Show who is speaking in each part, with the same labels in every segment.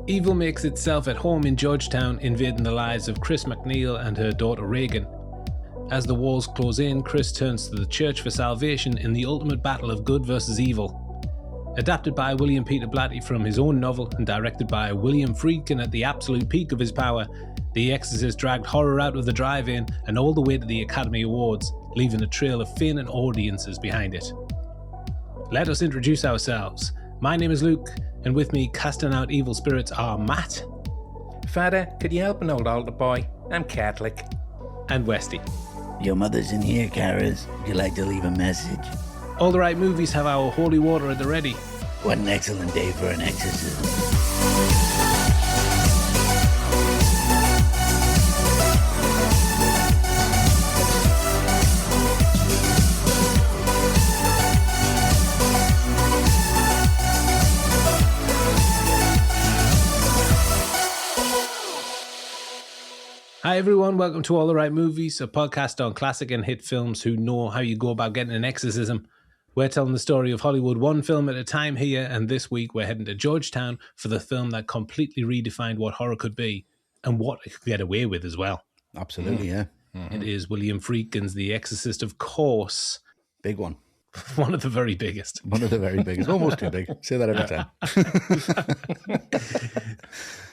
Speaker 1: Evil makes itself at home in Georgetown, invading the lives of Chris McNeil and her daughter Reagan. As the walls close in, Chris turns to the church for salvation in the ultimate battle of good versus evil. Adapted by William Peter Blatty from his own novel and directed by William Friedkin at the absolute peak of his power, The Exorcist dragged horror out of the drive-in and all the way to the Academy Awards, leaving a trail of fainting audiences behind it. Let us introduce ourselves. My name is Luke, and with me casting out evil spirits are Matt.
Speaker 2: Father, could you help an old altar boy? I'm Catholic.
Speaker 1: And Westy.
Speaker 3: Your mother's in here, Karas. Would you like to leave a message?
Speaker 1: All the right movies have our holy water at the ready.
Speaker 3: What an excellent day for an exorcism.
Speaker 1: Hi everyone, welcome to All the Right Movies, a podcast on classic and hit films who know how you go about getting an exorcism. We're telling the story of Hollywood one film at a time here, and this week we're heading to Georgetown for the film that completely redefined what horror could be, and what it could get away with as well.
Speaker 3: Absolutely, yeah.
Speaker 1: Mm-hmm. It is William Friedkin's The Exorcist, of course.
Speaker 3: Big one.
Speaker 1: One of the very biggest.
Speaker 3: One of the very biggest. Almost too big. Say that every time.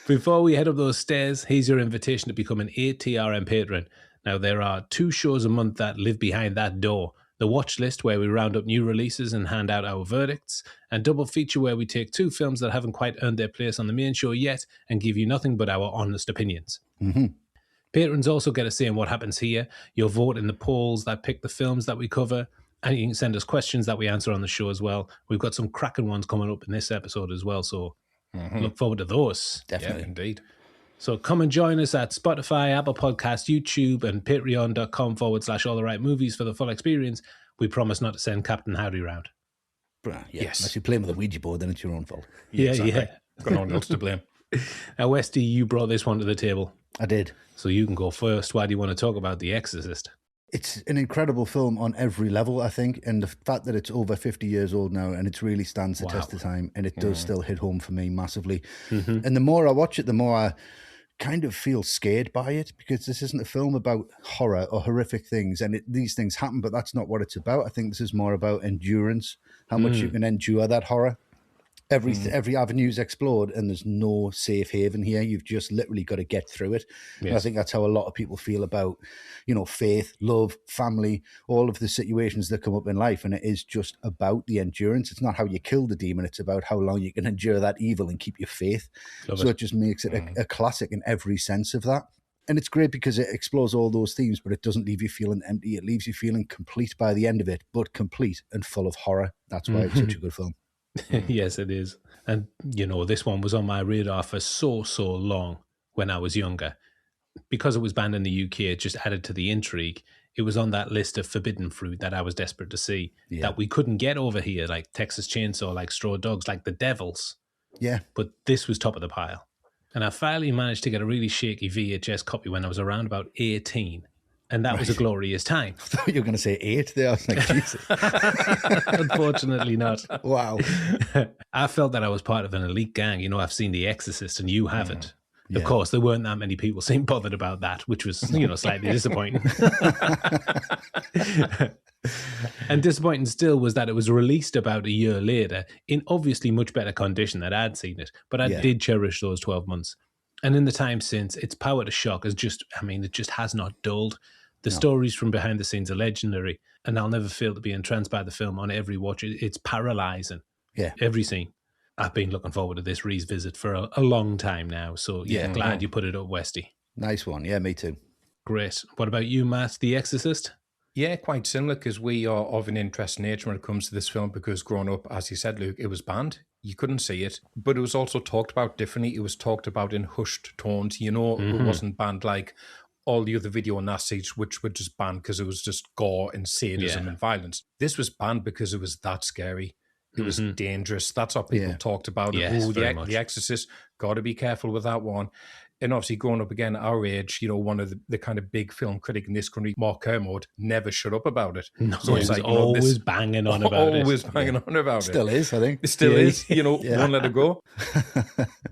Speaker 1: Before we head up those stairs, here's your invitation to become an ATRM patron. Now, there are 2 shows a month that live behind that door. The Watch List, where we round up new releases and hand out our verdicts, and Double Feature, where we take 2 films that haven't quite earned their place on the main show yet and give you nothing but our honest opinions.
Speaker 3: Mm-hmm.
Speaker 1: Patrons also get a say in what happens here. You'll vote in the polls that pick the films that we cover, and you can send us questions that we answer on the show as well. We've got some cracking ones coming up in this episode as well, so look forward to those.
Speaker 3: Definitely.
Speaker 2: Yeah, indeed.
Speaker 1: So come and join us at Spotify, Apple Podcasts, YouTube, and patreon.com/all the right movies for the full experience. We promise not to send Captain Howdy round.
Speaker 3: Yes. Unless you're playing with a Ouija board, then it's your own fault.
Speaker 1: Yeah.
Speaker 2: Got no one else to blame.
Speaker 1: Now, Westy, you brought this one to the table.
Speaker 3: I did.
Speaker 1: So you can go first. Why do you want to talk about The Exorcist?
Speaker 3: It's an incredible film on every level, I think, and the fact that it's over 50 years old now and it really stands the test of time, and it does still hit home for me massively. And the more I watch it, the more I kind of feel scared by it, because this isn't a film about horror or horrific things, and these things happen, but that's not what it's about. I think this is more about endurance, how much you can endure that horror. Every avenue's explored, and there's no safe haven here. You've just literally got to get through it.
Speaker 1: Yes.
Speaker 3: And I think that's how a lot of people feel about, faith, love, family, all of the situations that come up in life. And it is just about the endurance. It's not how you kill the demon. It's about how long you can endure that evil and keep your faith. It just makes it a classic in every sense of that. And it's great because it explores all those themes, but it doesn't leave you feeling empty. It leaves you feeling complete by the end of it, but complete and full of horror. That's why it's such a good film.
Speaker 1: Yes, it is. And, this one was on my radar for so long when I was younger. Because it was banned in the UK, it just added to the intrigue. It was on that list of forbidden fruit that I was desperate to see, that we couldn't get over here, like Texas Chainsaw, like Straw Dogs, like The Devils.
Speaker 3: Yeah.
Speaker 1: But this was top of the pile. And I finally managed to get a really shaky VHS copy when I was around about 18. And that was a glorious time.
Speaker 3: I thought you were going to say 8 there. I was like, Jesus.
Speaker 1: Unfortunately not.
Speaker 3: Wow.
Speaker 1: I felt that I was part of an elite gang. I've seen The Exorcist and you haven't.
Speaker 3: Yeah.
Speaker 1: Of course, there weren't that many people seemed bothered about that, which was, slightly disappointing. And disappointing still was that it was released about a year later in obviously much better condition than I'd seen it. But I did cherish those 12 months. And in the time since, its power to shock is it just has not dulled. The stories from behind the scenes are legendary, and I'll never fail to be entranced by the film on every watch. It's paralyzing.
Speaker 3: Yeah.
Speaker 1: Every scene. I've been looking forward to this revisit for a long time now. So, glad you put it up, Westy.
Speaker 3: Nice one. Yeah, me too.
Speaker 1: Great. What about you, Matt? The Exorcist?
Speaker 2: Yeah, quite similar, because we are of an interesting nature when it comes to this film, because growing up, as you said, Luke, it was banned. You couldn't see it, but it was also talked about differently. It was talked about in hushed tones. It wasn't banned like all the other video nasties, which were just banned because it was just gore and sadism and violence. This was banned because it was that scary. It was dangerous. That's what people talked about.
Speaker 1: Yes,
Speaker 2: The Exorcist, got to be careful with that one. And obviously growing up again at our age, one of the kind of big film critic in this country, Mark Kermode, never shut up about it.
Speaker 1: No, so it's like, always banging on about it.
Speaker 2: Always banging on about it.
Speaker 3: Still is, I think.
Speaker 2: It still is, won't let it go.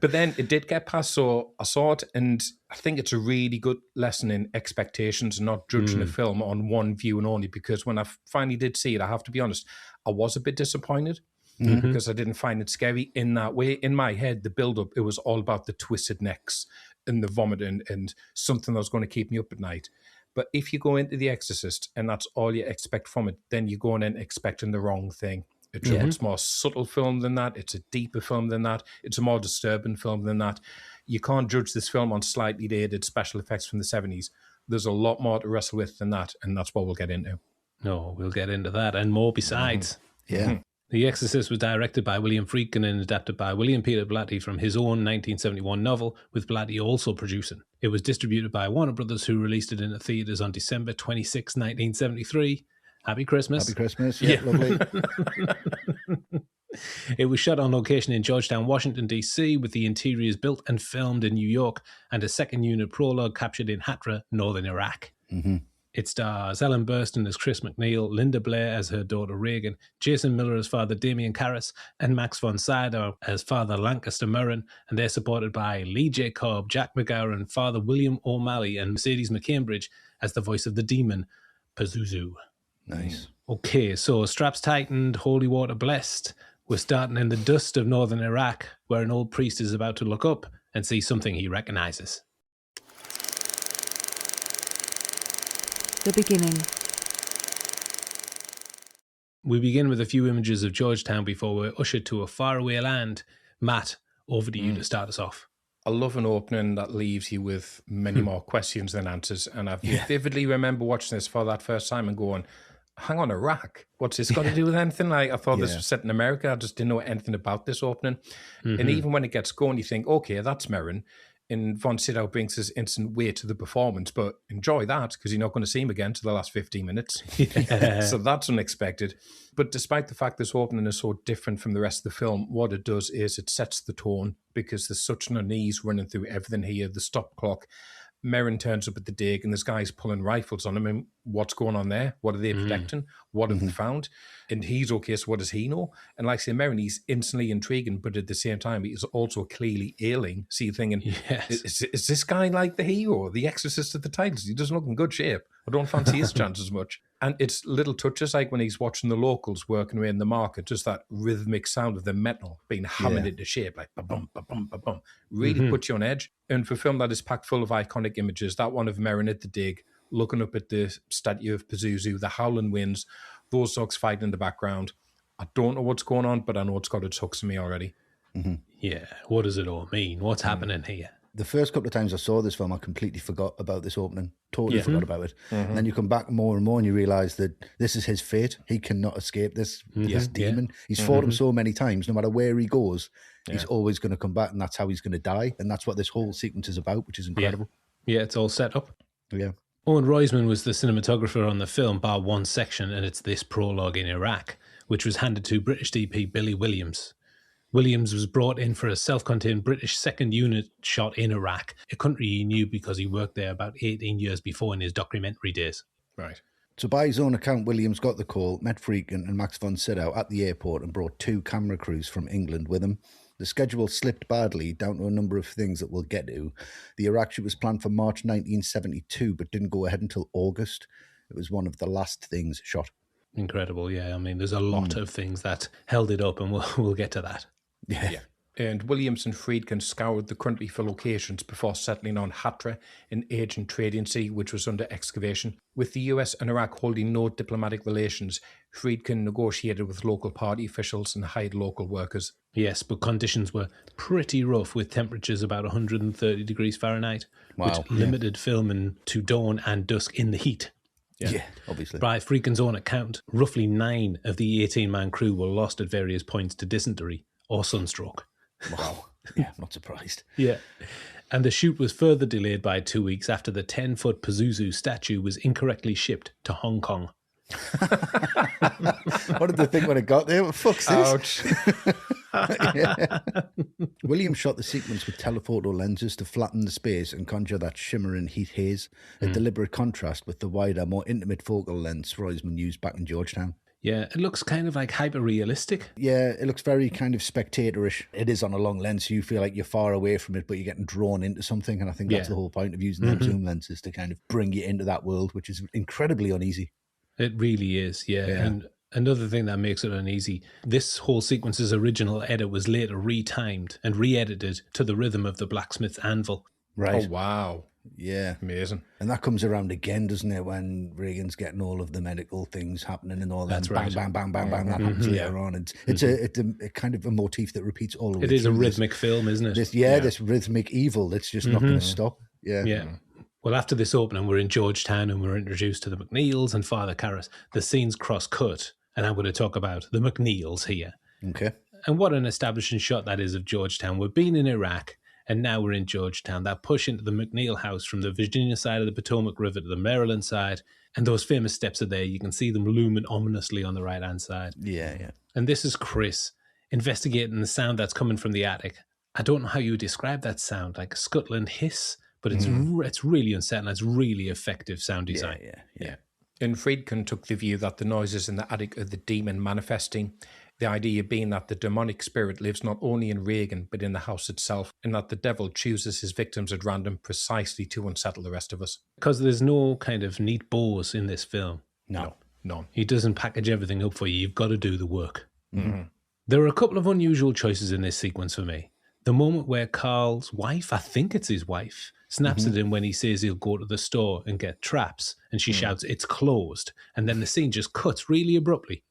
Speaker 2: But then it did get past, so I saw it, and I think it's a really good lesson in expectations and not judging a film on one viewing only, because when I finally did see it, I have to be honest, I was a bit disappointed. Because I didn't find it scary in that way. In my head, the build-up, it was all about the twisted necks and the vomiting and something that was going to keep me up at night. But if you go into The Exorcist and that's all you expect from it, then you're going in expecting the wrong thing. It's more subtle film than that. It's a deeper film than that. It's a more disturbing film than that. You can't judge this film on slightly dated special effects from the 70s. There's a lot more to wrestle with than that, and that's what we'll get into.
Speaker 1: No, we'll get into that and more besides.
Speaker 3: Yeah.
Speaker 1: The Exorcist was directed by William Friedkin and adapted by William Peter Blatty from his own 1971 novel, with Blatty also producing. It was distributed by Warner Brothers, who released it in the theatres on December 26, 1973. Happy Christmas.
Speaker 3: Happy Christmas. Yeah, lovely.
Speaker 1: It was shot on location in Georgetown, Washington, D.C., with the interiors built and filmed in New York, and a second unit prologue captured in Hatra, northern Iraq. It stars Ellen Burstyn as Chris MacNeil, Linda Blair as her daughter Reagan, Jason Miller as Father Damien Karras, and Max von Sydow as Father Lancaster Murren, and they're supported by Lee J. Cobb, Jack McGowan, Father William O'Malley, and Mercedes McCambridge as the voice of the demon, Pazuzu.
Speaker 3: Nice.
Speaker 1: Okay, so straps tightened, holy water blessed. We're starting in the dust of northern Iraq, where an old priest is about to look up and see something he recognizes.
Speaker 4: The beginning.
Speaker 1: We begin with a few images of Georgetown before we're ushered to a faraway land. Matt, over to you to start us off.
Speaker 2: I love an opening that leaves you with many more questions than answers. And I vividly remember watching this for that first time and going, hang on, Iraq? What's this got to do with anything? I thought this was set in America. I just didn't know anything about this opening. And even when it gets going, you think, okay, that's Merrin. And von Sydow brings his instant weight to the performance, but enjoy that because you're not going to see him again to the last 15 minutes. So that's unexpected. But despite the fact this opening is so different from the rest of the film, what it does is it sets the tone because there's such an unease running through everything here. The stop clock. Merrin turns up at the dig and this guy's pulling rifles on him. And what's going on there? What are they protecting? What have they found? And he's okay, so what does he know? And like I say, Merrin, he's instantly intriguing, but at the same time, he's also clearly ailing. So you're thinking, is this guy like the hero, the Exorcist of the titles? He doesn't look in good shape. I don't fancy his chances much. And it's little touches like when he's watching the locals working away in the market, just that rhythmic sound of the metal being hammered into shape, like ba-bum, ba-bum, ba-bum, really puts you on edge. And for a film that is packed full of iconic images, that one of Merrin at the dig, looking up at the statue of Pazuzu, the howling winds, those dogs fighting in the background. I don't know what's going on, but I know it's got its hooks in me already.
Speaker 1: Yeah, what does it all mean? What's happening here?
Speaker 3: The first couple of times I saw this film, I completely forgot about this opening. Totally forgot about it. And then you come back more and more and you realise that this is his fate. He cannot escape this demon. He's fought him so many times. No matter where he goes, he's always going to come back, and that's how he's going to die. And that's what this whole sequence is about, which is incredible.
Speaker 1: Yeah, it's all set up.
Speaker 3: Yeah.
Speaker 1: Owen Roisman was the cinematographer on the film, bar one section, and it's this prologue in Iraq, which was handed to British DP Billy Williams. Williams was brought in for a self-contained British second unit shot in Iraq, a country he knew because he worked there about 18 years before in his documentary days.
Speaker 2: Right.
Speaker 3: So by his own account, Williams got the call, met Friedkin and Max von Sydow at the airport and brought 2 camera crews from England with him. The schedule slipped badly down to a number of things that we'll get to. The Iraq shoot was planned for March 1972, but didn't go ahead until August. It was one of the last things shot.
Speaker 1: Incredible, yeah. I mean, there's a lot of things that held it up, and we'll get to that.
Speaker 3: Yeah.
Speaker 2: And Williams and Friedkin scoured the country for locations before settling on Hatra, an ancient trading sea which was under excavation. With the US and Iraq holding no diplomatic relations, Friedkin negotiated with local party officials and hired local workers.
Speaker 1: Yes, but conditions were pretty rough with temperatures about 130 degrees Fahrenheit, which limited filming to dawn and dusk in the heat.
Speaker 3: Yeah, obviously.
Speaker 1: By Friedkin's own account, roughly 9 of the 18-man crew were lost at various points to dysentery or sunstroke.
Speaker 3: Wow. Yeah, I'm not surprised.
Speaker 1: Yeah. And the shoot was further delayed by 2 weeks after the 10-foot Pazuzu statue was incorrectly shipped to Hong Kong.
Speaker 3: What did they think when it got there? What the fuck's this?
Speaker 2: Ouch.
Speaker 3: William shot the sequence with telephoto lenses to flatten the space and conjure that shimmering heat haze, a deliberate contrast with the wider, more intimate focal lengths Roisman used back in Georgetown.
Speaker 1: Yeah, it looks kind of like hyper-realistic.
Speaker 3: Yeah, it looks very kind of spectatorish. It is on a long lens, so you feel like you're far away from it, but you're getting drawn into something, and I think that's the whole point of using them zoom lenses, to kind of bring you into that world, which is incredibly uneasy.
Speaker 1: It really is, yeah. And another thing that makes it uneasy, this whole sequence's original edit was later retimed and re-edited to the rhythm of the blacksmith's anvil.
Speaker 3: Right.
Speaker 2: Oh, wow.
Speaker 3: Yeah.
Speaker 2: Amazing.
Speaker 3: And that comes around again, doesn't it, when Reagan's getting all of the medical things happening and all that.
Speaker 1: That's right.
Speaker 3: Bang, bang, bang, bang, that happens later on. And it's a kind of a motif that repeats all the way
Speaker 1: It is a
Speaker 3: through
Speaker 1: rhythmic film, isn't it?
Speaker 3: This rhythmic evil that's just not going to stop. Yeah.
Speaker 1: Yeah. Well, after this opening, we're in Georgetown and we're introduced to the McNeils and Father Karras. The scene's cross-cut, and I'm going to talk about the McNeils here.
Speaker 3: Okay.
Speaker 1: And what an establishing shot that is of Georgetown. We've been in Iraq, and now we're in Georgetown. That push into the McNeil house from the Virginia side of the Potomac River to the Maryland side, and those famous steps are there. You can see them looming ominously on the right-hand side.
Speaker 3: Yeah, yeah.
Speaker 1: And this is Chris investigating the sound that's coming from the attic. I don't know how you would describe that sound, like a scuttling hiss, but it's really unsettling. It's really effective sound design.
Speaker 2: Yeah. And Friedkin took the view that the noises in the attic are the demon manifesting, the idea being that the demonic spirit lives not only in Reagan, but in the house itself, and that the devil chooses his victims at random precisely to unsettle the rest of us.
Speaker 1: Because there's no kind of neat bows in this film.
Speaker 2: No, none.
Speaker 1: He doesn't package everything up for you. You've got to do the work. There are a couple of unusual choices in this sequence for me. The moment where Carl's wife, I think it's his wife, snaps at him when he says he'll go to the store and get traps, and she shouts, "It's closed." And then the scene just cuts really abruptly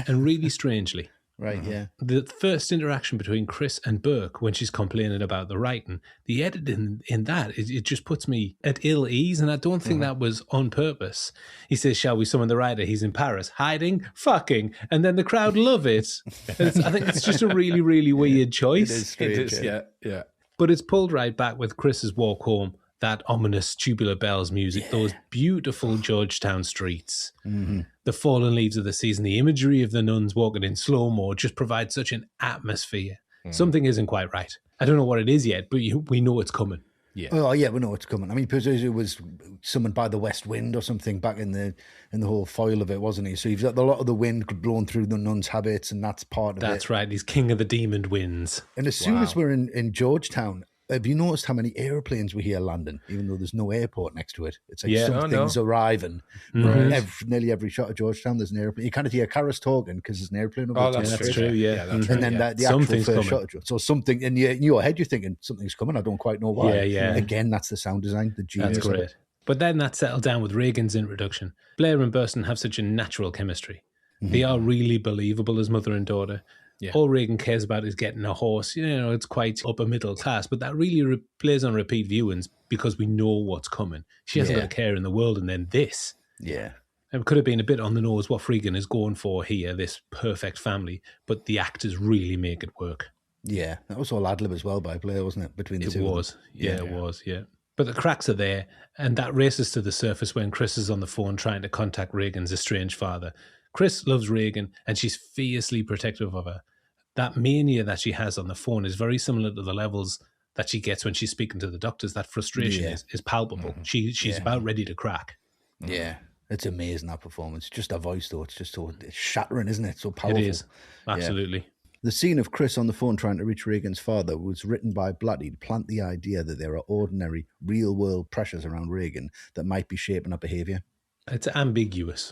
Speaker 1: and really strangely.
Speaker 3: Right, yeah.
Speaker 1: The first interaction between Chris and Burke when she's complaining about the writing, the editing in that, it just puts me at ill ease, and I don't think that was on purpose. He says, "Shall we summon the writer? He's in Paris, hiding, fucking," and then the crowd love it. I think it's just a really, really weird choice.
Speaker 3: It is strange,
Speaker 2: Yeah.
Speaker 1: But it's pulled right back with Chris's walk home, that ominous tubular bells music, those beautiful Georgetown streets, the fallen leaves of the season, the imagery of the nuns walking in slow-mo just provides such an atmosphere. Something isn't quite right. I don't know what it is yet, but we know it's coming.
Speaker 2: Yeah.
Speaker 3: Oh yeah, we know it's coming. I mean, Pazuzu was summoned by the west wind or something back in the whole foil of it, wasn't he? So you've got a lot of the wind blowing through the nuns' habits, and that's part of it.
Speaker 1: That's right. He's king of the demon winds.
Speaker 3: And as soon as we're in Georgetown, have you noticed how many airplanes we hear landing, even though there's no airport next to it? It's like something's arriving. Nearly every shot of Georgetown, there's an airplane. You kind of hear Karras talking because there's an airplane over
Speaker 1: that's true, yeah.
Speaker 3: And then the actual first shot of so something in your head, you're thinking something's coming. I don't quite know why.
Speaker 1: Yeah.
Speaker 3: Again, that's the sound design, the genius.
Speaker 1: That's great. But then that settled down with Reagan's introduction. Blair and Burstyn have such a natural chemistry. They are really believable as mother and daughter. Yeah. All Reagan cares about is getting a horse. It's quite upper middle class, but that really plays on repeat viewings because we know what's coming. She hasn't got a care in the world, and then this.
Speaker 3: Yeah.
Speaker 1: It could have been a bit on the nose what Friedkin is going for here, this perfect family, but the actors really make it work.
Speaker 3: Yeah, that was all ad-lib as well by Blair, wasn't it? Between the two.
Speaker 1: It was. It was. But the cracks are there, and that races to the surface when Chris is on the phone trying to contact Reagan's estranged father. Chris loves Reagan, and she's fiercely protective of her. That mania that she has on the phone is very similar to the levels that she gets when she's speaking to the doctors. That frustration is palpable. She's about ready to crack.
Speaker 3: Yeah, it's amazing, that performance. Just her voice, though, it's just so shattering, isn't it? So powerful.
Speaker 1: It is, absolutely.
Speaker 3: Yeah. The scene of Chris on the phone trying to reach Reagan's father was written by Blatty to plant the idea that there are ordinary, real-world pressures around Reagan that might be shaping her behaviour.
Speaker 1: It's ambiguous.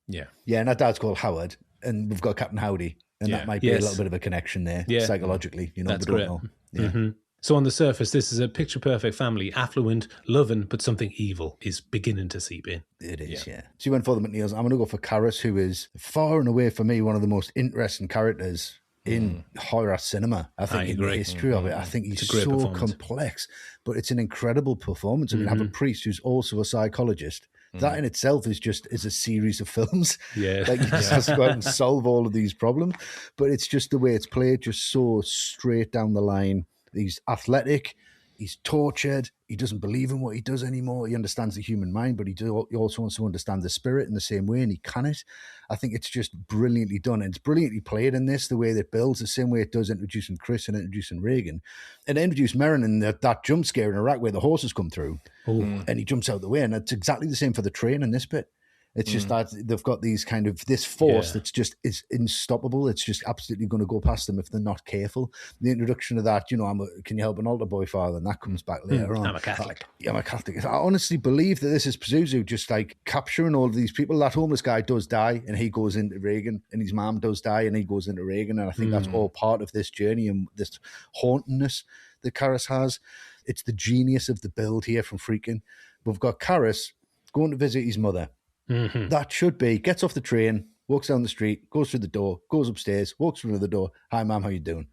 Speaker 2: Yeah.
Speaker 3: Yeah, and her dad's called Howard, and we've got Captain Howdy, and that might be a little bit of a connection there, psychologically.
Speaker 1: That's
Speaker 3: we
Speaker 1: great.
Speaker 3: don't know. Yeah.
Speaker 1: So on the surface, this is a picture-perfect family, affluent, loving, but something evil is beginning to seep in.
Speaker 3: It is, yeah. So you went for the McNeils. I'm going to go for Karras, who is far and away for me one of the most interesting characters in horror cinema. I think in the history of it. I think he's so complex, but it's an incredible performance. I mean, have a priest who's also a psychologist. That in itself is a series of films.
Speaker 1: Yeah.
Speaker 3: Like, he just has to go out and solve all of these problems. But it's just the way it's played, just so straight down the line. He's athletic. He's tortured. He doesn't believe in what he does anymore. He understands the human mind, but he also wants to understand the spirit in the same way, and he can it. I think it's just brilliantly done, and it's brilliantly played in this, the way that it builds, the same way it does introducing Chris and introducing Reagan. And introduced Merrin in that jump scare in Iraq where the horses come through, and he jumps out the way, and it's exactly the same for the train in this bit. It's just that they've got these kind of this force that's just is unstoppable. It's just absolutely going to go past them if they're not careful. The introduction of that, can you help an altar boy, Father? And that comes back later on.
Speaker 1: I'm a Catholic.
Speaker 3: I'm a Catholic. I honestly believe that this is Pazuzu just like capturing all of these people. That homeless guy does die, and he goes into Reagan, and his mom does die, and he goes into Reagan. And I think that's all part of this journey and this hauntingness that Karras has. It's the genius of the build here from Friedkin. We've got Karras going to visit his mother. That should be, gets off the train, walks down the street, goes through the door, goes upstairs, walks through the door. Hi, Mum, how you doing?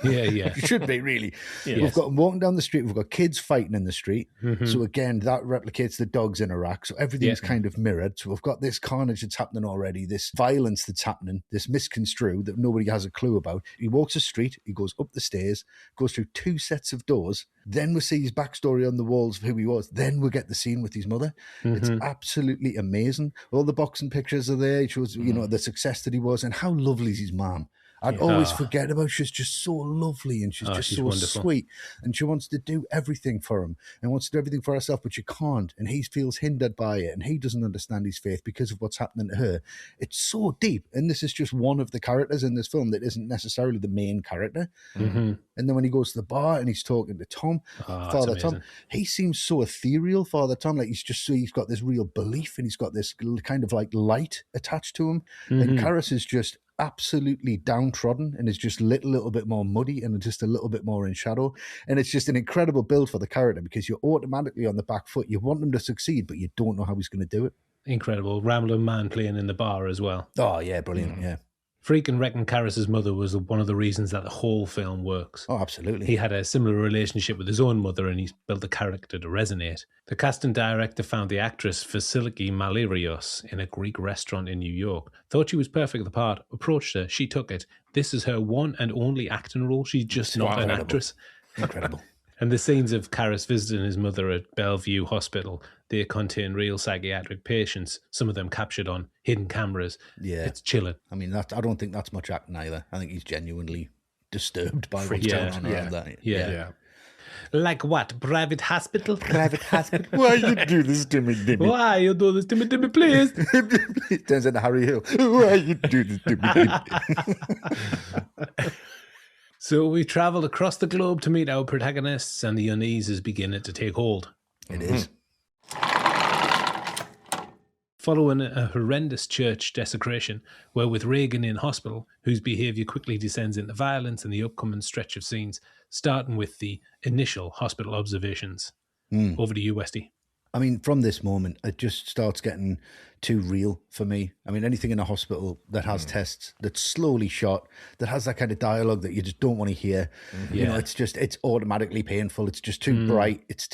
Speaker 1: Yeah.
Speaker 3: It should be, really.
Speaker 1: Yes.
Speaker 3: We've got them walking down the street. We've got kids fighting in the street. So again, that replicates the dogs in Iraq. So everything's kind of mirrored. So we've got this carnage that's happening already, this violence that's happening, this misconstrued that nobody has a clue about. He walks the street, he goes up the stairs, goes through 2 sets of doors. Then we see his backstory on the walls of who he was. Then we get the scene with his mother. It's absolutely amazing. All the boxing pictures are there. It shows, the success that he was, and how lovely is his mom. I'd always forget about her. She's just so lovely, and she's so
Speaker 1: wonderful.
Speaker 3: sweet, and she wants to do everything for him and wants to do everything for herself, but she can't, and he feels hindered by it, and he doesn't understand his faith because of what's happening to her. It's so deep, and this is just one of the characters in this film that isn't necessarily the main character. And then when he goes to the bar and he's talking to Tom, Father Tom, he seems so ethereal, Father Tom, like he's got this real belief, and he's got this kind of like light attached to him, and Karras is just absolutely downtrodden and is just a little bit more muddy and just a little bit more in shadow. And it's just an incredible build for the character because you're automatically on the back foot. You want him to succeed, but you don't know how he's going to do it.
Speaker 1: Incredible. Rambling man playing in the bar as well.
Speaker 3: Oh, yeah, brilliant, yeah.
Speaker 1: Friedkin reckoned Karras' mother was one of the reasons that the whole film works.
Speaker 3: Oh, absolutely.
Speaker 1: He had a similar relationship with his own mother, and he's built the character to resonate. The casting director found the actress Vasiliki Malerios in a Greek restaurant in New York, thought she was perfect for the part, approached her, she took it. This is her one and only acting role. She's just not an actress.
Speaker 3: Incredible.
Speaker 1: And the scenes of Karras visiting his mother at Bellevue Hospital, they contain real psychiatric patients, some of them captured on hidden cameras. Yeah. It's chilling.
Speaker 3: I mean, I don't think that's much acting either. I think he's genuinely disturbed by what's going on around that.
Speaker 1: Yeah. Like what? Private hospital?
Speaker 3: Private hospital? Why you do this to me, Dimmy?
Speaker 1: Why you do this to me, Dimmy, please?
Speaker 3: It turns into Harry Hill. Why you do this to me, Dimmy?
Speaker 1: So we travelled across the globe to meet our protagonists, and the unease is beginning to take hold.
Speaker 3: It is.
Speaker 1: Following a horrendous church desecration, we're with Reagan in hospital, whose behaviour quickly descends into violence in the upcoming stretch of scenes, starting with the initial hospital observations. Over to you, Westy.
Speaker 3: I mean, from this moment, it just starts getting too real for me. I mean, anything in a hospital that has tests, that's slowly shot, that has that kind of dialogue that you just don't want to hear. You know, it's automatically painful. It's just too bright. It's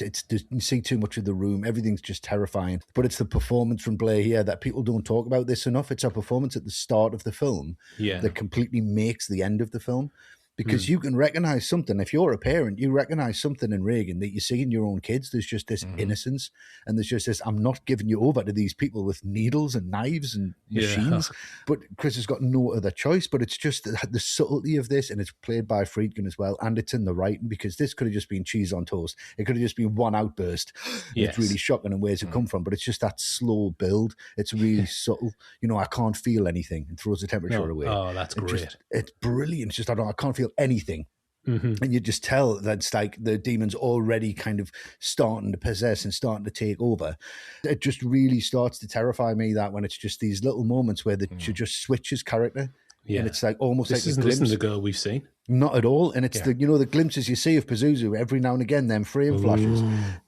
Speaker 3: you see too much of the room. Everything's just terrifying. But it's the performance from Blair here that people don't talk about this enough. It's a performance at the start of the film that completely makes the end of the film. Because you can recognize something. If you're a parent, you recognize something in Reagan that you see in your own kids. There's just this innocence, and there's just this, I'm not giving you over to these people with needles and knives and machines. But Chris has got no other choice, but it's just the subtlety of this, and it's played by Friedkin as well, and it's in the writing, because this could have just been cheese on toast. It could have just been one outburst. It's really shocking and where's it come from, but it's just that slow build. It's really subtle. You know, I can't feel anything. It throws the temperature away.
Speaker 1: Oh, that's great.
Speaker 3: It's brilliant. It's just, I can't feel anything. And you just tell that it's like the demon's already kind of starting to possess and starting to take over. It just really starts to terrify me, that when it's just these little moments where she just switches character. And it's like almost
Speaker 1: this
Speaker 3: like a glimpse.
Speaker 1: This isn't the girl we've seen.
Speaker 3: Not at all. And it's the glimpses you see of Pazuzu every now and again, them frame flashes.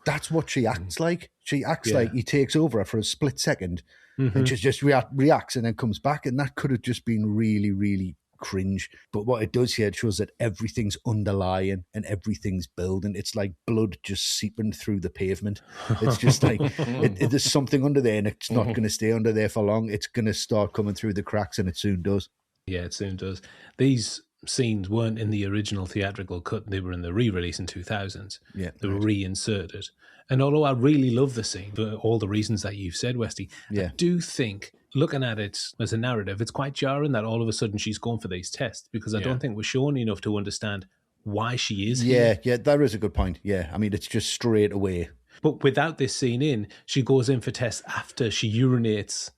Speaker 3: That's what she acts like. She acts like he takes over for a split second and just reacts and then comes back. And that could have just been really, really cringe. But what it does here, it shows that everything's underlying and everything's building. It's like blood just seeping through the pavement. It's just like there's something under there, and it's not going to stay under there for long. It's going to start coming through the cracks, and it soon does.
Speaker 1: Yeah, it soon does. These scenes weren't in the original theatrical cut. They were in the re-release in 2000s.
Speaker 3: Yeah,
Speaker 1: they were reinserted. And although I really love the scene for all the reasons that you've said, Westy, I do think, looking at it as a narrative, it's quite jarring that all of a sudden she's going for these tests, because I don't think we're shown enough to understand why she is here.
Speaker 3: Yeah, that is a good point. Yeah, I mean, it's just straight away.
Speaker 1: But without this scene in, she goes in for tests after she urinates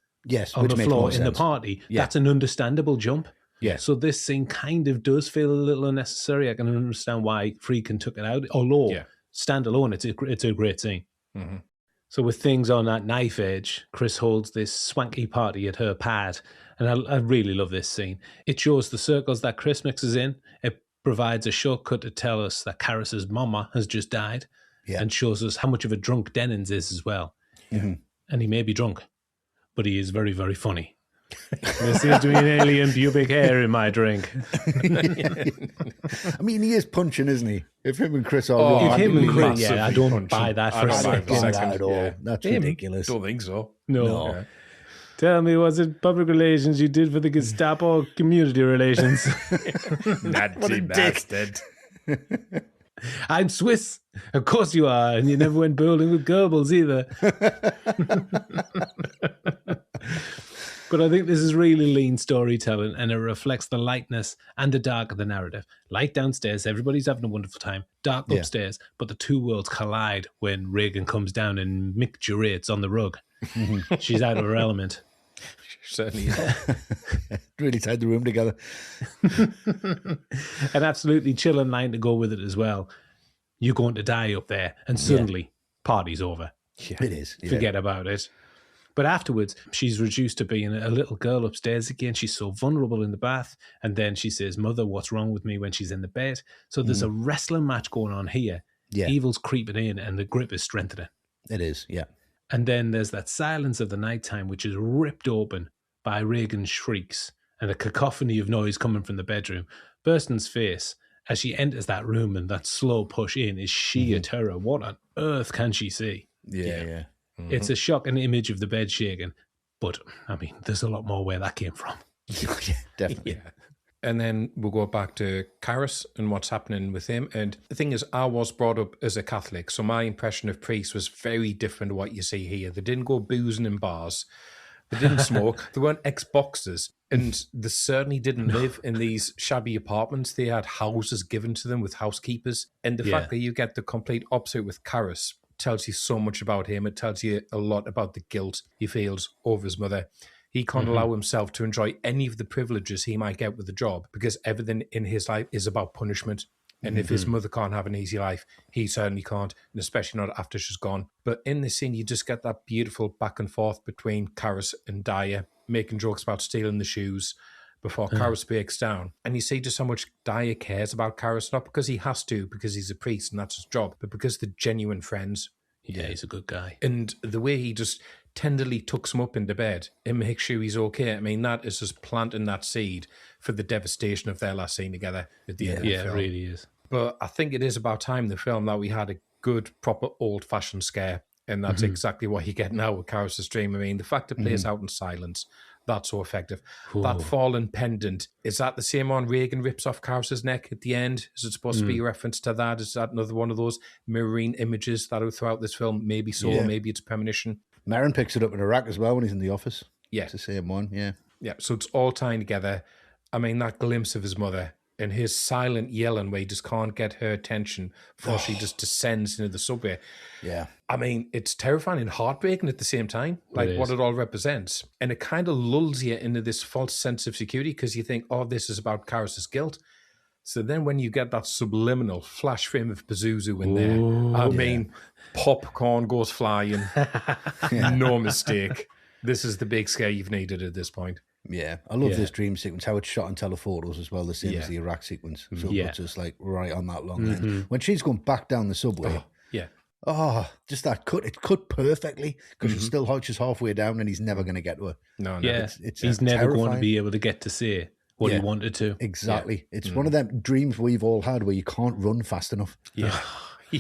Speaker 1: on
Speaker 3: which
Speaker 1: the
Speaker 3: makes
Speaker 1: floor
Speaker 3: more
Speaker 1: in the
Speaker 3: sense.
Speaker 1: party. Yeah. That's an understandable jump.
Speaker 3: Yeah.
Speaker 1: So this scene kind of does feel a little unnecessary. I can understand why Friedkin took it out. Although, standalone, it's a great scene.
Speaker 2: Mm-hmm.
Speaker 1: So with things on that knife edge, Chris holds this swanky party at her pad. And I really love this scene. It shows the circles that Chris mixes in. It provides a shortcut to tell us that Karis's mama has just died. And shows us how much of a drunk Dennings is as well.
Speaker 3: Mm-hmm.
Speaker 1: And he may be drunk, but he is very, very funny. There seems to be an alien pubic hair in my drink.
Speaker 3: I mean, he is punching, isn't he? If him and Chris are
Speaker 1: I don't buy that for a second.
Speaker 3: At all. That's ridiculous.
Speaker 2: Don't think so.
Speaker 1: No. Okay. Tell me, was it public relations you did for the Gestapo community relations?
Speaker 2: Nazi bastard.
Speaker 1: I'm Swiss. Of course you are. And you never went bowling with Goebbels either. But I think this is really lean storytelling, and it reflects the lightness and the dark of the narrative. Light downstairs, everybody's having a wonderful time. Dark upstairs, but the two worlds collide when Reagan comes down and micturates on the rug. She's out of her element.
Speaker 2: Certainly is.
Speaker 3: Really tied the room together.
Speaker 1: An absolutely chilling line to go with it as well. You're going to die up there, and suddenly, party's over.
Speaker 3: Yeah. It is. Yeah.
Speaker 1: Forget about it. But afterwards, she's reduced to being a little girl upstairs again. She's so vulnerable in the bath. And then she says, "Mother, what's wrong with me?" when she's in the bed. So there's a wrestling match going on here. Yeah. Evil's creeping in and the grip is strengthening.
Speaker 3: It is, yeah.
Speaker 1: And then there's that silence of the nighttime, which is ripped open by Reagan's shrieks and a cacophony of noise coming from the bedroom. Burstyn's face, as she enters that room and that slow push in, is sheer terror. What on earth can she see?
Speaker 3: Yeah.
Speaker 1: Mm-hmm. It's a shocking image of the bed shaking, but I mean, there's a lot more where that came from.
Speaker 3: Yeah, definitely.
Speaker 2: Yeah. And then we'll go back to Karis and what's happening with him. And the thing is, I was brought up as a Catholic, so my impression of priests was very different to what you see here. They didn't go boozing in bars. They didn't smoke. They weren't ex-boxers. And they certainly didn't live in these shabby apartments. They had houses given to them with housekeepers. And the fact that you get the complete opposite with Karis tells you so much about him. It tells you a lot about the guilt he feels over his mother. He can't allow himself to enjoy any of the privileges he might get with the job because everything in his life is about punishment. And if his mother can't have an easy life, he certainly can't, and especially not after she's gone. But in this scene, you just get that beautiful back and forth between Karis and Dyer, making jokes about stealing the shoes before Karis breaks down. And you see just how much Dyer cares about Karis, not because he has to, because he's a priest and that's his job, but because they're genuine friends.
Speaker 1: Yeah, he's a good guy.
Speaker 2: And the way he just tenderly tucks him up into bed and makes sure he's okay. I mean, that is just planting that seed for the devastation of their last scene together at the end of the film.
Speaker 1: Yeah, it really is.
Speaker 2: But I think it is about time in the film that we had a good, proper, old-fashioned scare. And that's exactly what you get now with Karis' dream. I mean, the fact it plays out in silence, that's so effective. Ooh. That fallen pendant, is that the same one Reagan rips off Karis' neck at the end? Is it supposed to be a reference to that? Is that another one of those mirroring images that are throughout this film? Maybe so, maybe it's premonition.
Speaker 3: Marin picks it up in a rack as well when he's in the office.
Speaker 2: Yeah.
Speaker 3: It's the same one, yeah.
Speaker 2: Yeah, so it's all tying together. I mean, that glimpse of his mother and his silent yelling where he just can't get her attention before she just descends into the subway.
Speaker 3: Yeah.
Speaker 2: I mean, it's terrifying and heartbreaking at the same time, like what it all represents. And it kind of lulls you into this false sense of security because you think, oh, this is about Karis' guilt. So then when you get that subliminal flash frame of Pazuzu in there, I mean, popcorn goes flying. No mistake. This is the big scare you've needed at this point.
Speaker 3: Yeah, I love this dream sequence, how it's shot on telephotos as well, the same as the Iraq sequence. So it puts us like right on that long line. When she's going back down the subway, just that cut, it's cut perfectly because it's still just halfway down and he's never going to get to her.
Speaker 2: No.
Speaker 1: Yeah, he's never going to be able to get to say what he wanted to.
Speaker 3: Exactly. Yeah. It's one of them dreams we've all had where you can't run fast enough.
Speaker 2: Yeah.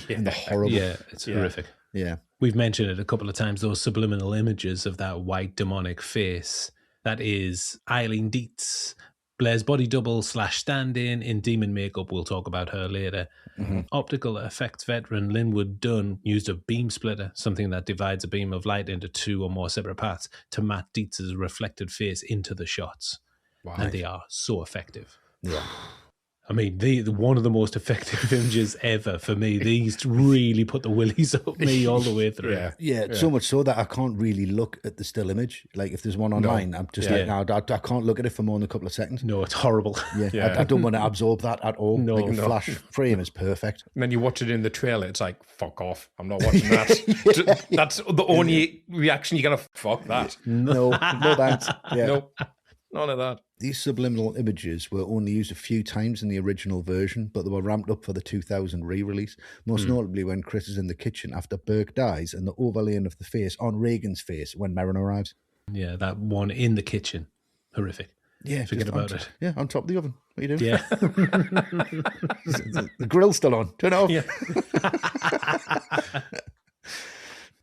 Speaker 3: And the horrible.
Speaker 1: Yeah, it's horrific.
Speaker 3: Yeah.
Speaker 1: We've mentioned it a couple of times, those subliminal images of that white demonic face. That is Eileen Dietz Blair's body double / stand-in demon makeup. We'll talk about her later. Optical effects veteran Linwood Dunn used a beam splitter, something that divides a beam of light into 2 or more separate parts, to Matt Dietz's reflected face into the shots. Wow. And they are so effective.
Speaker 3: Yeah.
Speaker 1: I mean, one of the most effective images ever for me. These really put the willies up me all the way through.
Speaker 3: Yeah, so much so that I can't really look at the still image. Like if there's one online, I'm just like, no, I can't look at it for more than a couple of seconds.
Speaker 1: No, it's horrible.
Speaker 3: I don't want to absorb that at all.
Speaker 1: No,
Speaker 3: like a flash frame is perfect.
Speaker 2: And then you watch it in the trailer, it's like, fuck off. I'm not watching that. That's the only reaction you're going to, fuck that.
Speaker 3: No thanks. Yeah.
Speaker 2: Nope. None of that.
Speaker 3: These subliminal images were only used a few times in the original version, but they were ramped up for the 2000 re-release, most notably when Chris is in the kitchen after Burke dies and the overlaying of the face on Reagan's face when Merrin arrives.
Speaker 1: Yeah, that one in the kitchen. Horrific.
Speaker 3: Yeah,
Speaker 1: forget about it.
Speaker 3: Yeah, on top of the oven. What are you doing?
Speaker 1: Yeah.
Speaker 3: The grill's still on. Turn it off.
Speaker 1: Yeah.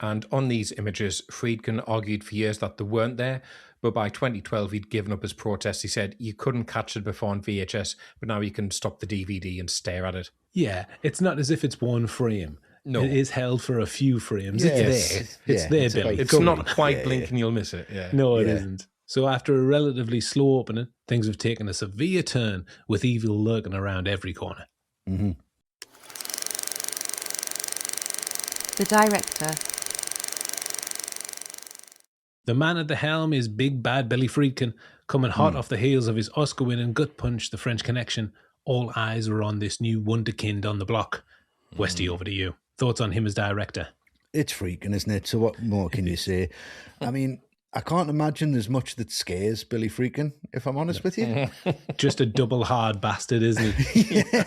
Speaker 2: And on these images, Friedkin argued for years that they weren't there, but by 2012 he'd given up his protest. He said you couldn't catch it before on VHS, but now you can stop the DVD and stare at it.
Speaker 1: Yeah, it's not as if it's one frame.
Speaker 2: No.
Speaker 1: It is held for a few frames.
Speaker 3: Yes.
Speaker 1: It's there, Billy.
Speaker 2: It's not quite blink and you'll miss it. Yeah.
Speaker 1: No, it isn't. So after a relatively slow opening, things have taken a severe turn, with evil lurking around every corner.
Speaker 3: Mm-hmm.
Speaker 4: The director.
Speaker 1: The man at the helm is big bad Billy Friedkin, coming hot off the heels of his Oscar-winning gut punch, The French Connection. All eyes are on this new wonderkind on the block. Westy, over to you. Thoughts on him as director?
Speaker 3: It's Friedkin, isn't it? So what more can you say? I mean, I can't imagine there's much that scares Billy Friedkin, if I'm honest with you.
Speaker 1: Just a double hard bastard, isn't he?
Speaker 3: Yeah.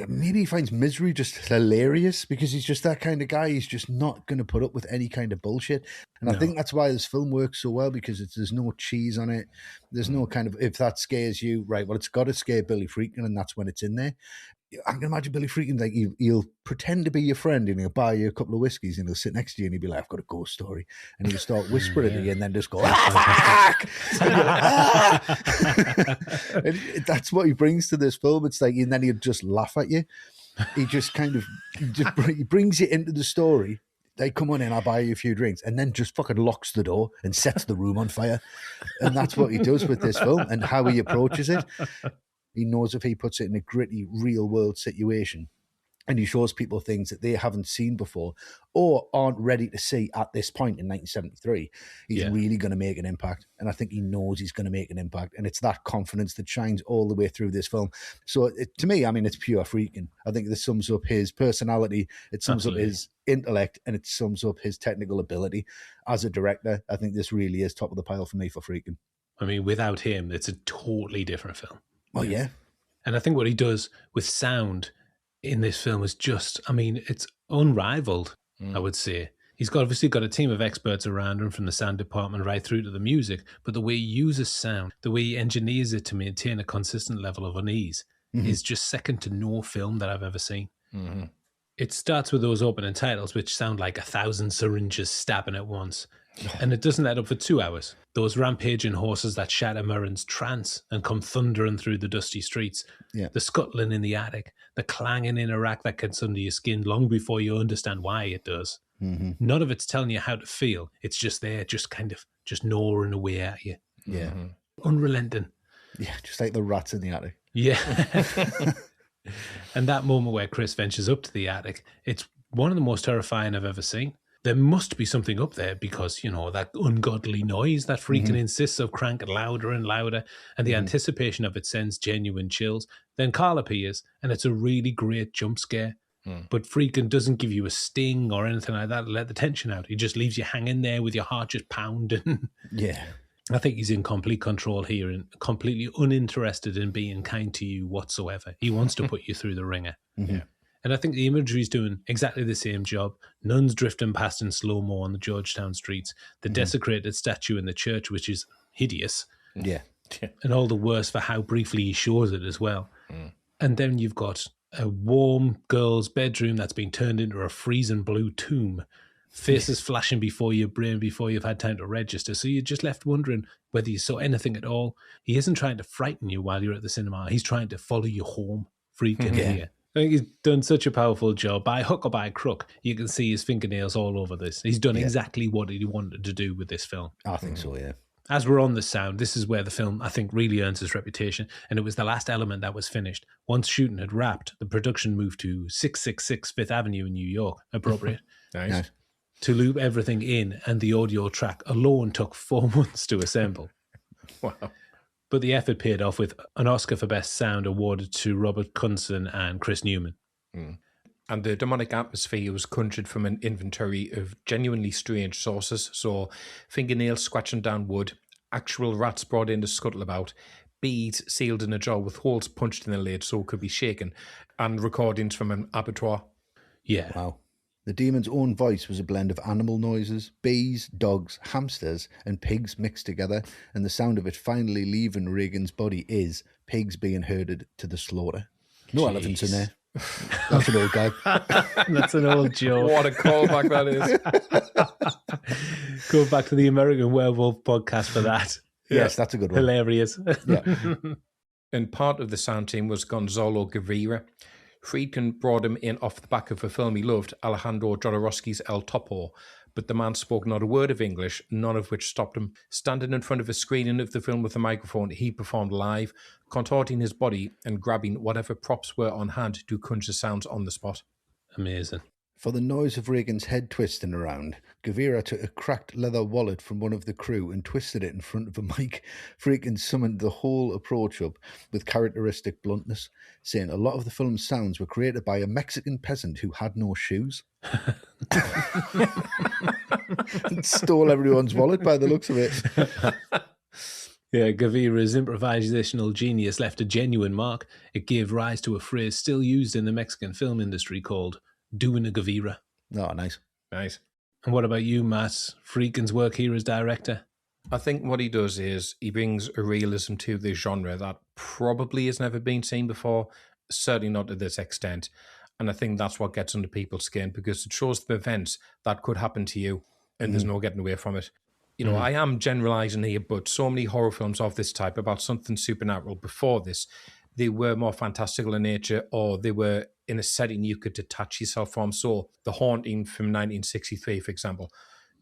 Speaker 3: Maybe he finds misery just hilarious because he's just that kind of guy. He's just not going to put up with any kind of bullshit. And I think that's why this film works so well, because there's no cheese on it. There's no kind of, if that scares you, right, well, it's got to scare Billy Friedkin, and that's when it's in there. I can imagine Billy Friedkin, like, he'll pretend to be your friend and he'll buy you a couple of whiskeys and he'll sit next to you and he'll be like, I've got a ghost story. And he'll start whispering to you and then just go, fuck! And that's what he brings to this film. It's like, and then he'll just laugh at you. He just kind of, he brings you into the story. They come on in, I'll buy you a few drinks, and then just fucking locks the door and sets the room on fire. And that's what he does with this film and how he approaches it. He knows if he puts it in a gritty, real-world situation and he shows people things that they haven't seen before or aren't ready to see at this point in 1973, he's really going to make an impact. And I think he knows he's going to make an impact. And it's that confidence that shines all the way through this film. So to me, I mean, it's pure Friedkin. I think this sums up his personality, it sums up his intellect, and it sums up his technical ability. As a director, I think this really is top of the pile for me for Friedkin.
Speaker 1: I mean, without him, it's a totally different film.
Speaker 3: Oh, yeah.
Speaker 1: And I think what he does with sound in this film is just, I mean, it's unrivaled, I would say. He's obviously got a team of experts around him, from the sound department right through to the music, but the way he uses sound, the way he engineers it to maintain a consistent level of unease is just second to no film that I've ever seen. Mm-hmm. It starts with those opening titles, which sound like 1,000 syringes stabbing at once. And it doesn't let up for 2 hours. Those rampaging horses that shatter Merrin's trance and come thundering through the dusty streets. Yeah. The scuttling in the attic. The clanging in a rack that gets under your skin long before you understand why it does. Mm-hmm. None of it's telling you how to feel. It's just there, just kind of just gnawing away at you.
Speaker 3: Yeah.
Speaker 1: Unrelenting.
Speaker 3: Yeah, just like the rats in the attic.
Speaker 1: Yeah. And that moment where Chris ventures up to the attic, it's one of the most terrifying I've ever seen. There must be something up there because, you know, that ungodly noise that Friedkin insists of cranking louder and louder, and the anticipation of it sends genuine chills. Then Carl appears, and it's a really great jump scare. But Friedkin doesn't give you a sting or anything like that to let the tension out. He just leaves you hanging there with your heart just pounding.
Speaker 3: Yeah.
Speaker 1: I think he's in complete control here and completely uninterested in being kind to you whatsoever. He wants to put you through the ringer. Yeah. And I think the imagery's doing exactly the same job. Nuns drifting past in slow-mo on the Georgetown streets. The desecrated statue in the church, which is hideous.
Speaker 3: Yeah.
Speaker 1: And all the worse for how briefly he shows it as well. And then you've got a warm girl's bedroom that's been turned into a freezing blue tomb. Faces flashing before your brain before you've had time to register. So you're just left wondering whether you saw anything at all. He isn't trying to frighten you while you're at the cinema. He's trying to follow you home. Friedkin here. I think he's done such a powerful job. By hook or by crook, you can see his fingernails all over this. He's done exactly what he wanted to do with this film.
Speaker 3: I think so, yeah.
Speaker 1: As we're on the sound, this is where the film, I think, really earns its reputation, and it was the last element that was finished. Once shooting had wrapped, the production moved to 666 Fifth Avenue in New York. Appropriate.
Speaker 2: Nice.
Speaker 1: To loop everything in, and the audio track alone took 4 months to assemble.
Speaker 2: Wow.
Speaker 1: But the effort paid off with an Oscar for Best Sound awarded to Robert Kunsen and Chris Newman.
Speaker 2: And the demonic atmosphere was conjured from an inventory of genuinely strange sources. So fingernails scratching down wood, actual rats brought in to scuttle about, beads sealed in a jar with holes punched in the lid so it could be shaken, and recordings from an abattoir.
Speaker 1: Yeah.
Speaker 3: Wow. The demon's own voice was a blend of animal noises, bees, dogs, hamsters, and pigs mixed together, and the sound of it finally leaving Reagan's body is pigs being herded to the slaughter. No elephants in there. That's an old gag.
Speaker 1: That's an old joke.
Speaker 2: What a callback that is.
Speaker 1: Go back to the American Werewolf podcast for that.
Speaker 3: Yes, that's a good one.
Speaker 1: Hilarious.
Speaker 3: Yeah.
Speaker 2: And part of the sound team was Gonzalo Gavira. Friedkin brought him in off the back of a film he loved, Alejandro Jodorowsky's El Topo, but the man spoke not a word of English, none of which stopped him. Standing in front of a screening of the film with a microphone, he performed live, contorting his body and grabbing whatever props were on hand to conjure sounds on the spot.
Speaker 1: Amazing.
Speaker 3: For the noise of Reagan's head twisting around, Gavira took a cracked leather wallet from one of the crew and twisted it in front of a mic. Friedkin summed the whole approach up with characteristic bluntness, saying a lot of the film's sounds were created by a Mexican peasant who had no shoes. Stole everyone's wallet by the looks of it.
Speaker 1: Yeah, Gavira's improvisational genius left a genuine mark. It gave rise to a phrase still used in the Mexican film industry called doing a Gavira.
Speaker 3: Oh, nice.
Speaker 2: Nice.
Speaker 1: And what about you, Matt? Friedkin's work here as director?
Speaker 2: I think what he does is he brings a realism to the genre that probably has never been seen before, certainly not to this extent. And I think that's what gets under people's skin because it shows the events that could happen to you and there's no getting away from it. You know, I am generalising here, but so many horror films of this type about something supernatural before this, they were more fantastical in nature or they were in a setting you could detach yourself from. So The Haunting from 1963, for example,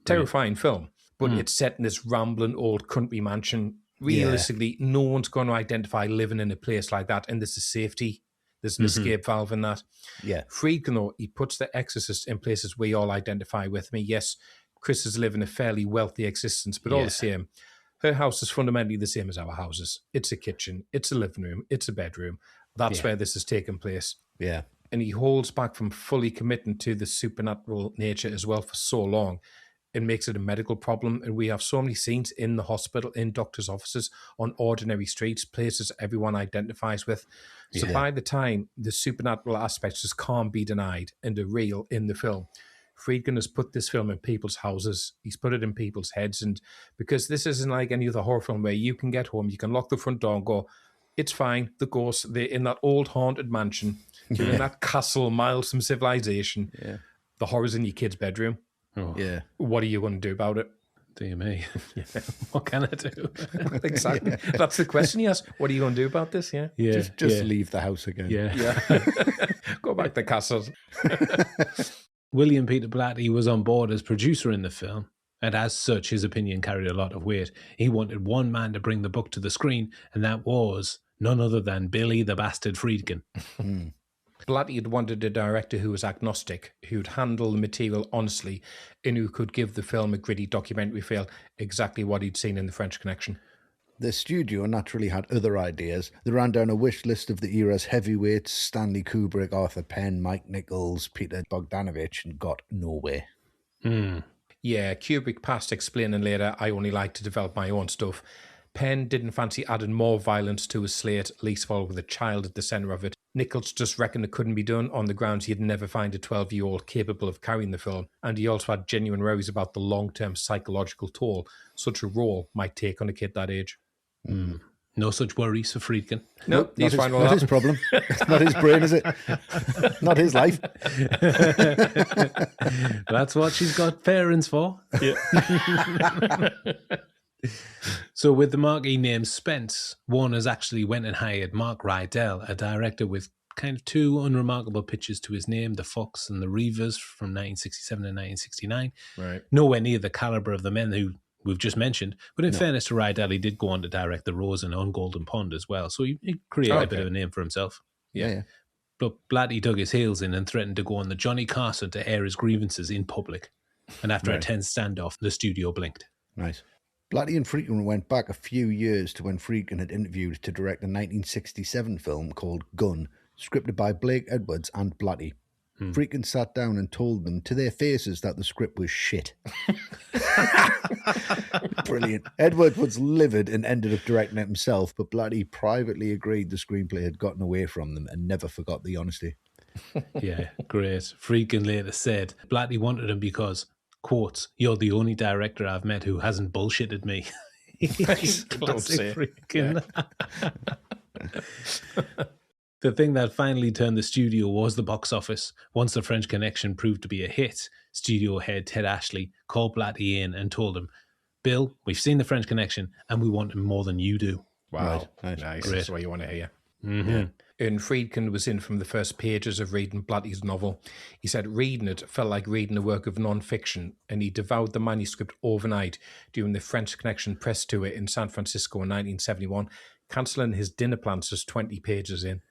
Speaker 2: terrifying film, but it's set in this rambling old country mansion. Realistically, no one's going to identify living in a place like that, and there's a safety, there's an escape valve in that.
Speaker 3: Yeah.
Speaker 2: Friedkin, though, he puts the Exorcist in places we all identify with. Me, yes, Chris is living a fairly wealthy existence, but all the same, her house is fundamentally the same as our houses. It's a kitchen, it's a living room, it's a bedroom. That's where this has taken place.
Speaker 3: Yeah.
Speaker 2: And he holds back from fully committing to the supernatural nature as well for so long. It makes it a medical problem. And we have so many scenes in the hospital, in doctors' offices, on ordinary streets, places everyone identifies with. So by the time the supernatural aspects just can't be denied and are real in the film, Friedkin has put this film in people's houses. He's put it in people's heads. And because this isn't like any other horror film where you can get home, you can lock the front door and go, it's fine. The ghosts, they're in that old haunted mansion. You're in that castle miles from civilization. Yeah. The horror's in your kid's bedroom.
Speaker 1: Oh.
Speaker 3: Yeah.
Speaker 2: What are you going to do about it?
Speaker 1: Dear me. What can I do?
Speaker 2: Exactly. That's the question he asked. What are you going to do about this? Yeah.
Speaker 3: Just leave the house again.
Speaker 1: Yeah.
Speaker 2: Go back to the castle.
Speaker 1: William Peter Blatty was on board as producer in the film, and as such, his opinion carried a lot of weight. He wanted one man to bring the book to the screen, and that was none other than Billy the Bastard Friedkin.
Speaker 2: Blatty had wanted a director who was agnostic, who'd handle the material honestly, and who could give the film a gritty documentary feel, exactly what he'd seen in The French Connection.
Speaker 3: The studio naturally had other ideas. They ran down a wish list of the era's heavyweights, Stanley Kubrick, Arthur Penn, Mike Nichols, Peter Bogdanovich, and got nowhere.
Speaker 2: Yeah, Kubrick passed explaining later, I only like to develop my own stuff. Penn didn't fancy adding more violence to his slate, least of all with a child at the centre of it. Nichols just reckoned it couldn't be done on the grounds he'd never find a 12-year-old capable of carrying the film, and he also had genuine worries about the long-term psychological toll such a role might take on a kid that age.
Speaker 1: No such worries for Friedkin.
Speaker 2: No, he's fine with
Speaker 3: not
Speaker 2: that.
Speaker 3: his problem. It's not his brain, is it? Not his life.
Speaker 1: That's what she's got parents for.
Speaker 2: Yeah.
Speaker 1: So with the marquee name Spence, Warner's actually went and hired Mark Rydell, a director with kind of two unremarkable pictures to his name, The Fox and the Reavers from 1967 and 1969.
Speaker 2: Right.
Speaker 1: Nowhere near the caliber of the men who we've just mentioned. But in fairness to Rydell, he did go on to direct The Rose and On Golden Pond as well. So he created a bit of a name for himself.
Speaker 3: Yeah.
Speaker 1: But Blatty dug his heels in and threatened to go on the Johnny Carson to air his grievances in public. And after a tense standoff, the studio blinked.
Speaker 3: Nice. Blatty and Friedkin went back a few years to when Friedkin had interviewed to direct a 1967 film called Gun, scripted by Blake Edwards and Blatty. Friedkin sat down and told them to their faces that the script was shit. Brilliant. Edwards was livid and ended up directing it himself, but Blatty privately agreed the screenplay had gotten away from them and never forgot the honesty.
Speaker 1: Yeah, great. Friedkin later said Blatty wanted him because, quotes, "You're the only director I've met who hasn't bullshitted me." Classic Friedkin. Yeah. The thing that finally turned the studio was the box office. Once The French Connection proved to be a hit, studio head Ted Ashley called Blatty in and told him, "Bill, we've seen The French Connection and we want him more than you do."
Speaker 2: Wow.
Speaker 3: Right.
Speaker 2: Nice.
Speaker 1: Great.
Speaker 2: That's what you want to hear.
Speaker 1: Mm-hmm.
Speaker 2: Yeah. And Friedkin was in from the first pages of reading Blatty's novel. He said reading it felt like reading a work of non-fiction, and he devoured the manuscript overnight during the French Connection press tour in San Francisco in 1971, cancelling his dinner plans just 20 pages in.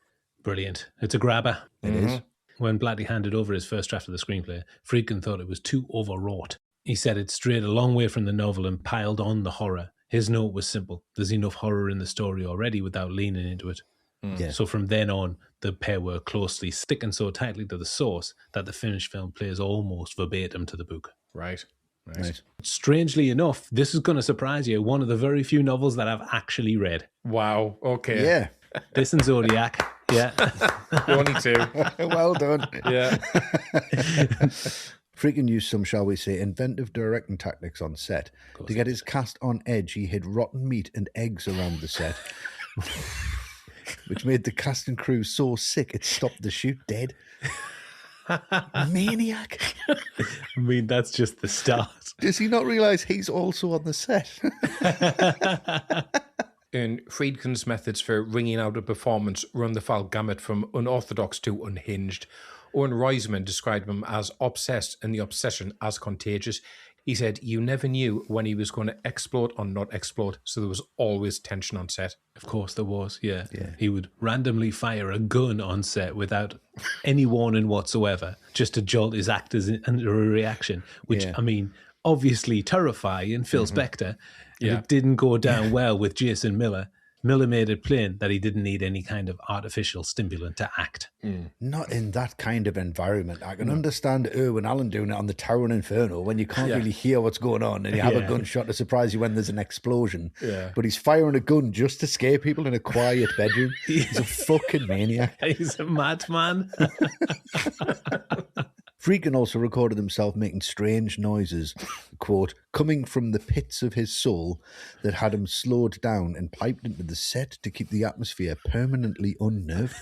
Speaker 1: Brilliant. It's a grabber.
Speaker 3: It is.
Speaker 1: When Blatty handed over his first draft of the screenplay, Friedkin thought it was too overwrought. He said it strayed a long way from the novel and piled on the horror. His note was simple. There's enough horror in the story already without leaning into it.
Speaker 3: Yeah.
Speaker 1: So from then on, the pair were closely sticking so tightly to the source that the finished film plays almost verbatim to the book.
Speaker 2: Right.
Speaker 3: Nice.
Speaker 1: Strangely enough, this is going to surprise you, one of the very few novels that I've actually read.
Speaker 2: Wow. Okay.
Speaker 3: Yeah.
Speaker 1: This and Zodiac. Yeah.
Speaker 2: Only two.
Speaker 3: Well done.
Speaker 2: Yeah.
Speaker 3: Friedkin used some, shall we say, inventive directing tactics on set. To get his cast on edge, he hid rotten meat and eggs around the set, which made the cast and crew so sick it stopped the shoot dead. Maniac.
Speaker 1: I mean, that's just the start.
Speaker 3: Does he not realise he's also on the set?
Speaker 2: And Friedkin's methods for wringing out a performance run the foul gamut from unorthodox to unhinged. Owen Reisman described him as obsessed and the obsession as contagious. He said you never knew when he was going to explode or not explode, so there was always tension on set.
Speaker 1: Of course there was, yeah. He would randomly fire a gun on set without any warning whatsoever, just to jolt his actors into a reaction, which, I mean, obviously terrifying Phil Spector. And it didn't go down well with Jason Miller. Miller made it plain that he didn't need any kind of artificial stimulant to act.
Speaker 3: Not in that kind of environment. I can understand Irwin Allen doing it on the Towering Inferno when you can't really hear what's going on and you have a gunshot to surprise you when there's an explosion. Yeah. But he's firing a gun just to scare people in a quiet bedroom. He's a fucking maniac.
Speaker 1: He's a madman.
Speaker 3: Friedkin also recorded himself making strange noises, quote, coming from the pits of his soul that had him slowed down and piped into the set to keep the atmosphere permanently unnerved.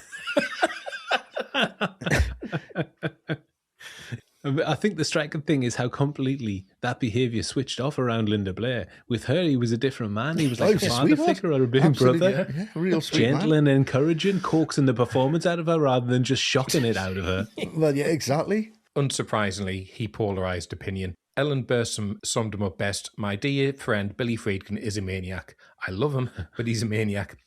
Speaker 1: I think the striking thing is how completely that behaviour switched off around Linda Blair. With her, he was a different man. He was like a father figure or a big brother.
Speaker 3: Yeah, real sweet
Speaker 1: gentle and encouraging, coaxing the performance out of her rather than just shocking it out of her.
Speaker 3: Well, yeah, exactly.
Speaker 2: Unsurprisingly, he polarised opinion. Ellen Burstyn summed him up best. My dear friend Billy Friedkin is a maniac. I love him, but he's a maniac.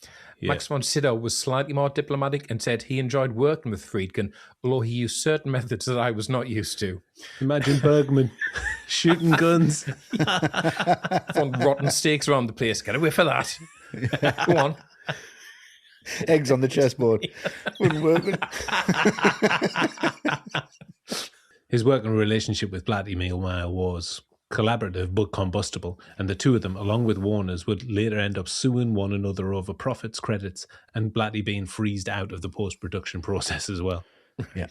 Speaker 2: Max von Sydow was slightly more diplomatic and said he enjoyed working with Friedkin, although he used certain methods that I was not used to.
Speaker 1: Imagine Bergman shooting guns.
Speaker 2: Throwing rotten steaks around the place. Get away for that. Go on.
Speaker 3: Eggs on the chessboard. Wouldn't work.
Speaker 1: His working relationship with Blatty, meanwhile, was collaborative but combustible, and the two of them, along with Warner's, would later end up suing one another over profits, credits, and Blatty being freezed out of the post-production process as well.
Speaker 3: Yeah.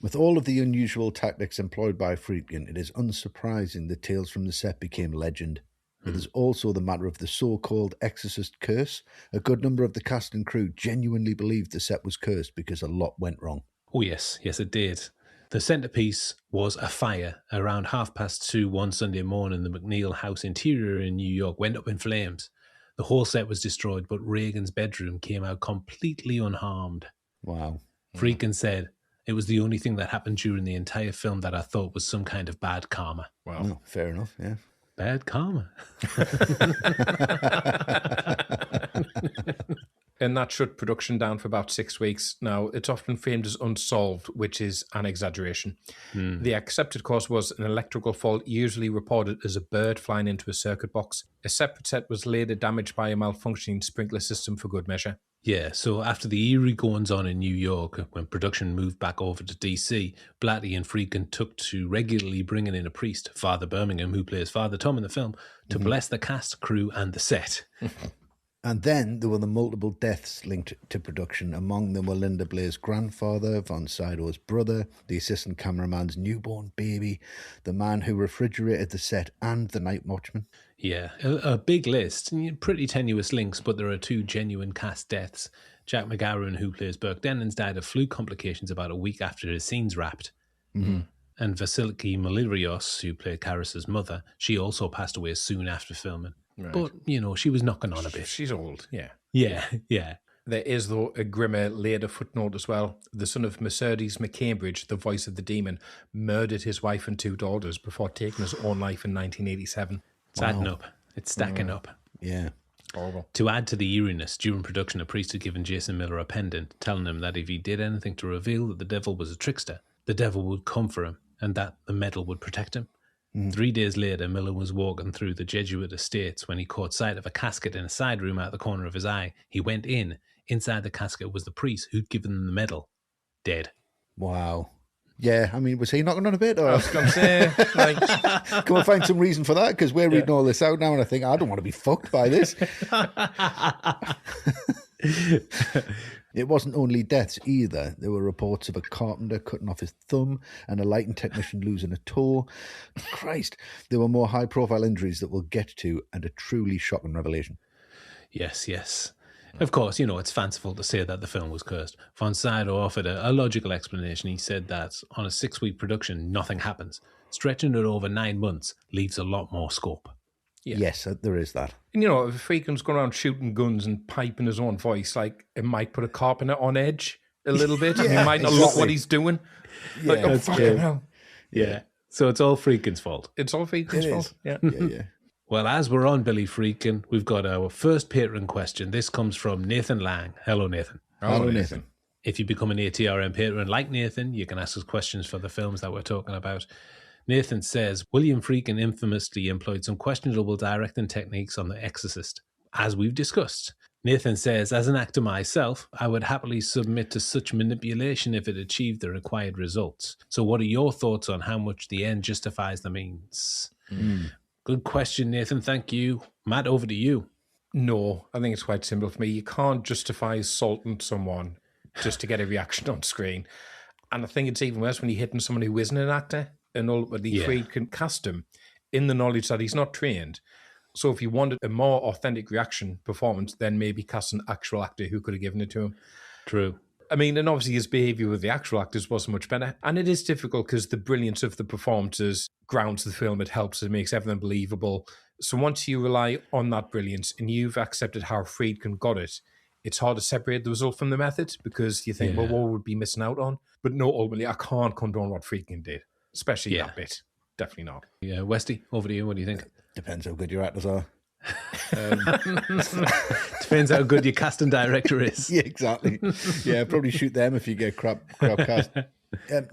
Speaker 3: With all of the unusual tactics employed by Friedkin, it is unsurprising that Tales from the Set became legend. But there's also the matter of the so-called Exorcist curse. A good number of the cast and crew genuinely believed the set was cursed because a lot went wrong.
Speaker 1: Oh, yes, it did. The centrepiece was a fire. Around 2:30 one Sunday morning, the McNeil house interior in New York went up in flames. The whole set was destroyed, but Reagan's bedroom came out completely unharmed.
Speaker 3: Wow.
Speaker 1: Friedkin said, "It was the only thing that happened during the entire film that I thought was some kind of bad karma."
Speaker 2: Wow.
Speaker 3: Oh, fair enough, yeah.
Speaker 1: Bad karma.
Speaker 2: And that shut production down for about 6 weeks. Now, it's often framed as unsolved, which is an exaggeration. The accepted cause was an electrical fault, usually reported as a bird flying into a circuit box. A separate set was later damaged by a malfunctioning sprinkler system for good measure.
Speaker 1: Yeah, so after the eerie goings-on in New York, when production moved back over to DC, Blatty and Friedkin took to regularly bringing in a priest, Father Birmingham, who plays Father Tom in the film, to bless the cast, crew, and the set.
Speaker 3: And then there were the multiple deaths linked to production. Among them were Linda Blair's grandfather, Von Sydow's brother, the assistant cameraman's newborn baby, the man who refrigerated the set, and the night watchman.
Speaker 1: Yeah, a big list, pretty tenuous links, but there are 2 genuine cast deaths. Jack McGarren, who plays Burke Dennings, died of flu complications about a week after his scenes wrapped. And Vasiliki Malirios, who played Karis's mother, she also passed away soon after filming.
Speaker 2: Right.
Speaker 1: But, she was knocking on a bit.
Speaker 2: She's old, yeah.
Speaker 1: Yeah.
Speaker 2: There is, though, a grimmer later footnote as well. The son of Mercedes McCambridge, the voice of the demon, murdered his wife and 2 daughters before taking his own life in 1987.
Speaker 1: It's adding up. It's stacking up.
Speaker 3: Yeah.
Speaker 2: Horrible.
Speaker 1: To add to the eeriness, during production, a priest had given Jason Miller a pendant, telling him that if he did anything to reveal that the devil was a trickster, the devil would come for him and that the medal would protect him. 3 days later, Miller was walking through the Jesuit estates when he caught sight of a casket in a side room out the corner of his eye. He went in. Inside the casket was the priest who'd given him the medal. Dead.
Speaker 3: Wow. Yeah, I mean, was he knocking on a bit? Or?
Speaker 2: I was going to say, like,
Speaker 3: Can we find some reason for that? Because we're reading all this out now, and I think, I don't want to be fucked by this. It wasn't only deaths either. There were reports of a carpenter cutting off his thumb and a lighting technician losing a toe. Christ, there were more high-profile injuries that we'll get to, and a truly shocking revelation.
Speaker 1: Yes. Of course, it's fanciful to say that the film was cursed. Von Sydow offered a logical explanation. He said that on a 6-week production, nothing happens. Stretching it over 9 months leaves a lot more scope.
Speaker 2: Yeah.
Speaker 3: Yes, there is that.
Speaker 2: And if Friedkin's going around shooting guns and piping his own voice, like, it might put a carpenter on edge a little bit.
Speaker 3: Yeah,
Speaker 2: he might not look what he's doing.
Speaker 3: Yeah,
Speaker 2: like,
Speaker 1: that's
Speaker 2: fucking
Speaker 1: true.
Speaker 2: hell.
Speaker 1: Yeah. So it's all Friedkin's fault.
Speaker 2: It's all Friedkin's
Speaker 3: It
Speaker 2: fault.
Speaker 3: is.
Speaker 2: Yeah.
Speaker 3: Yeah.
Speaker 1: Well, as we're on Billy Friedkin, we've got our first patron question. This comes from Nathan Lang. Hello, Nathan.
Speaker 3: Hello, Nathan.
Speaker 1: If you become an ATRM patron like Nathan, you can ask us questions for the films that we're talking about. Nathan says, William Friedkin infamously employed some questionable directing techniques on The Exorcist, as we've discussed. Nathan says, as an actor myself, I would happily submit to such manipulation if it achieved the required results. So what are your thoughts on how much the end justifies the means? Good question, Nathan. Thank you. Matt, over to you.
Speaker 2: No, I think it's quite simple for me. You can't justify assaulting someone just to get a reaction on screen. And I think it's even worse when you're hitting someone who isn't an actor. And ultimately, Friedkin cast him in the knowledge that he's not trained. So if you wanted a more authentic reaction performance, then maybe cast an actual actor who could have given it to him.
Speaker 1: True.
Speaker 2: I mean, and obviously his behaviour with the actual actors wasn't much better. And it is difficult because the brilliance of the performances grounds the film. It helps. It makes everything believable. So once you rely on that brilliance and you've accepted how Friedkin got it, it's hard to separate the result from the method because you think, well, what would be missing out on? But no, ultimately, I can't condone what Friedkin did, especially that bit. Definitely not.
Speaker 1: Yeah, Westy, over to you. What do you think?
Speaker 3: Depends how good your actors are.
Speaker 1: Depends how good your casting director is.
Speaker 3: Yeah, exactly. Yeah, probably shoot them if you get crap cast.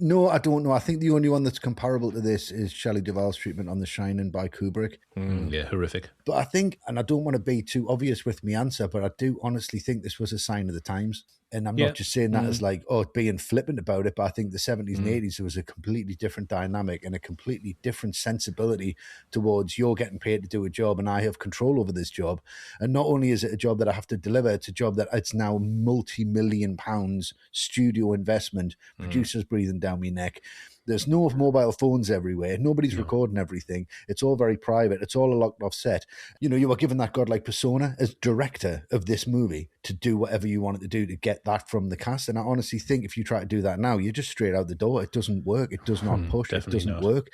Speaker 3: No, I don't know. I think the only one that's comparable to this is Shelley Duvall's treatment on The Shining by Kubrick.
Speaker 1: Yeah, horrific.
Speaker 3: But I think, and I don't want to be too obvious with my answer, but I do honestly think this was a sign of the times. And I'm not just saying that as like, being flippant about it, but I think the 70s and 80s, there was a completely different dynamic and a completely different sensibility towards you're getting paid to do a job and I have control over this job. And not only is it a job that I have to deliver, it's a job that it's now multi-million pounds studio investment, producers breathing down my neck. There's no mobile phones everywhere. Nobody's recording everything. It's all very private. It's all a locked off set. You know, you were given that godlike persona as director of this movie to do whatever you wanted to do to get that from the cast. And I honestly think if you try to do that now, you're just straight out the door. It doesn't work. It does not push. It doesn't work.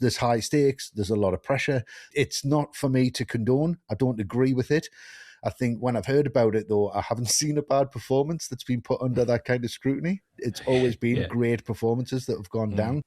Speaker 3: There's high stakes. There's a lot of pressure. It's not for me to condone. I don't agree with it. I think when I've heard about it, though, I haven't seen a bad performance that's been put under that kind of scrutiny. It's always been great performances that have gone down.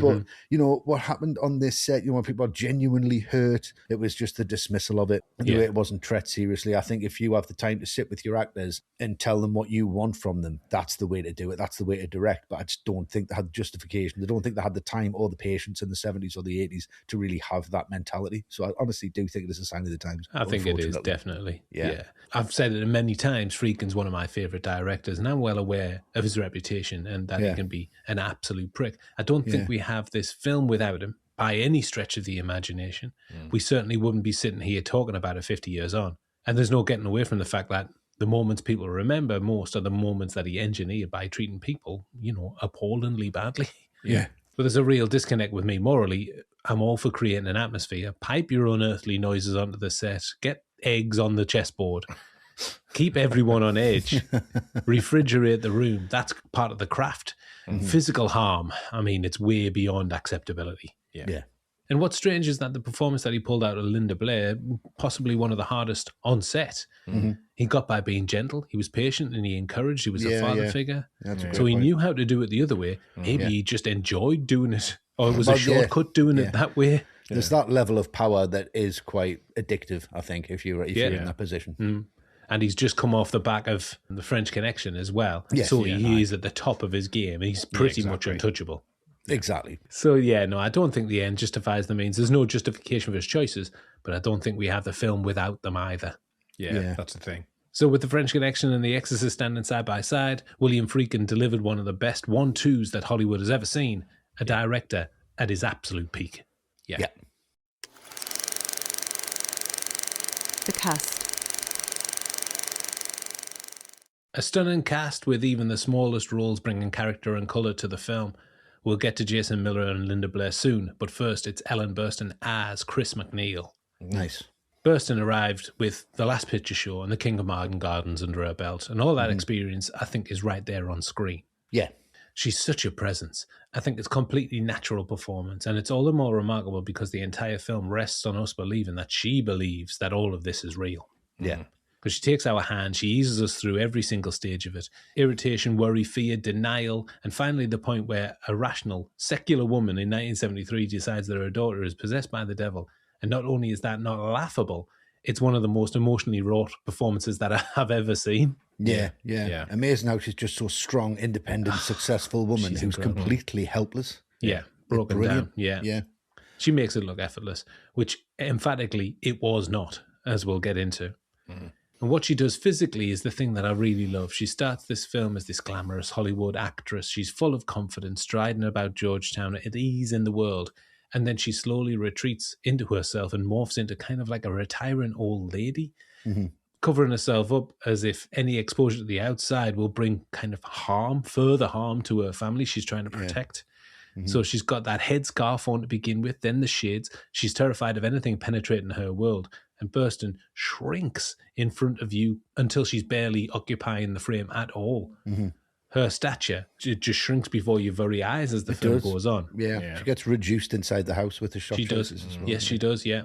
Speaker 3: But, you know, what happened on this set, you know, when people are genuinely hurt, it was just the dismissal of it. The way it wasn't treated seriously. I think if you have the time to sit with your actors and tell them what you want from them, that's the way to do it. That's the way to direct. But I just don't think they had justification. They don't think they had the time or the patience in the 70s or the 80s to really have that mentality. So I honestly do think it is a sign of the times.
Speaker 1: I think it is, definitely. Yeah. I've said it many times, Friedkin's one of my favourite directors, and I'm well aware of his reputation and that he can be an absolute prick. I don't think we have this film without him by any stretch of the imagination. We certainly wouldn't be sitting here talking about it 50 years on. And there's no getting away from the fact that the moments people remember most are the moments that he engineered by treating people, you know, appallingly badly.
Speaker 3: Yeah.
Speaker 1: But there's a real disconnect with me morally. I'm all for creating an atmosphere. Pipe your unearthly noises onto the set. Get eggs on the chessboard. Keep everyone on edge. Refrigerate the room. That's part of the craft. Physical harm, I mean, it's way beyond acceptability.
Speaker 3: Yeah.
Speaker 1: And what's strange is that the performance that he pulled out of Linda Blair, possibly one of the hardest on set, he got by being gentle. He was patient and he encouraged. He was a father figure. So he knew how to do it the other way. Maybe he just enjoyed doing it, or it was a shortcut doing it that way.
Speaker 3: There's that level of power that is quite addictive, I think, if you're in that position.
Speaker 1: And he's just come off the back of the French Connection as well. So he is at the top of his game. He's pretty much untouchable.
Speaker 3: Exactly.
Speaker 1: So, no, I don't think the end justifies the means. There's no justification for his choices, but I don't think we have the film without them either.
Speaker 2: Yeah, that's the thing.
Speaker 1: So with the French Connection and the Exorcist standing side by side, William Friedkin delivered one of the best 1-2s that Hollywood has ever seen. A director at his absolute peak.
Speaker 3: Yeah.
Speaker 4: The cast.
Speaker 1: A stunning cast with even the smallest roles bringing character and colour to the film. We'll get to Jason Miller and Linda Blair soon, but first it's Ellen Burstyn as Chris MacNeil.
Speaker 3: Nice.
Speaker 1: Burstyn arrived with The Last Picture Show and The King of Martin Gardens under her belt, and all that experience, I think, is right there on screen.
Speaker 3: Yeah.
Speaker 1: She's such a presence. I think it's completely natural performance, and it's all the more remarkable because the entire film rests on us believing that she believes that all of this is real.
Speaker 3: Yeah.
Speaker 1: Because she takes our hand, she eases us through every single stage of it. Irritation, worry, fear, denial, and finally the point where a rational, secular woman in 1973 decides that her daughter is possessed by the devil. And not only is that not laughable, it's one of the most emotionally wrought performances that I have ever seen.
Speaker 3: Yeah. Amazing how she's just so strong, independent, successful woman who's completely helpless.
Speaker 1: Yeah, broken down. Yeah. She makes it look effortless, which emphatically it was not, as we'll get into. And what she does physically is the thing that I really love. She starts this film as this glamorous Hollywood actress. She's full of confidence, striding about Georgetown at ease in the world. And then she slowly retreats into herself and morphs into kind of like a retiring old lady, covering herself up as if any exposure to the outside will bring kind of further harm to her family she's trying to protect. So she's got that headscarf on to begin with, then the shades. She's terrified of anything penetrating her world. And Burstyn shrinks in front of you until she's barely occupying the frame at all. Her stature just shrinks before your very eyes as the film goes on.
Speaker 3: Yeah, she gets reduced inside the house with the shot chases as well.
Speaker 1: Yes, she does, yeah.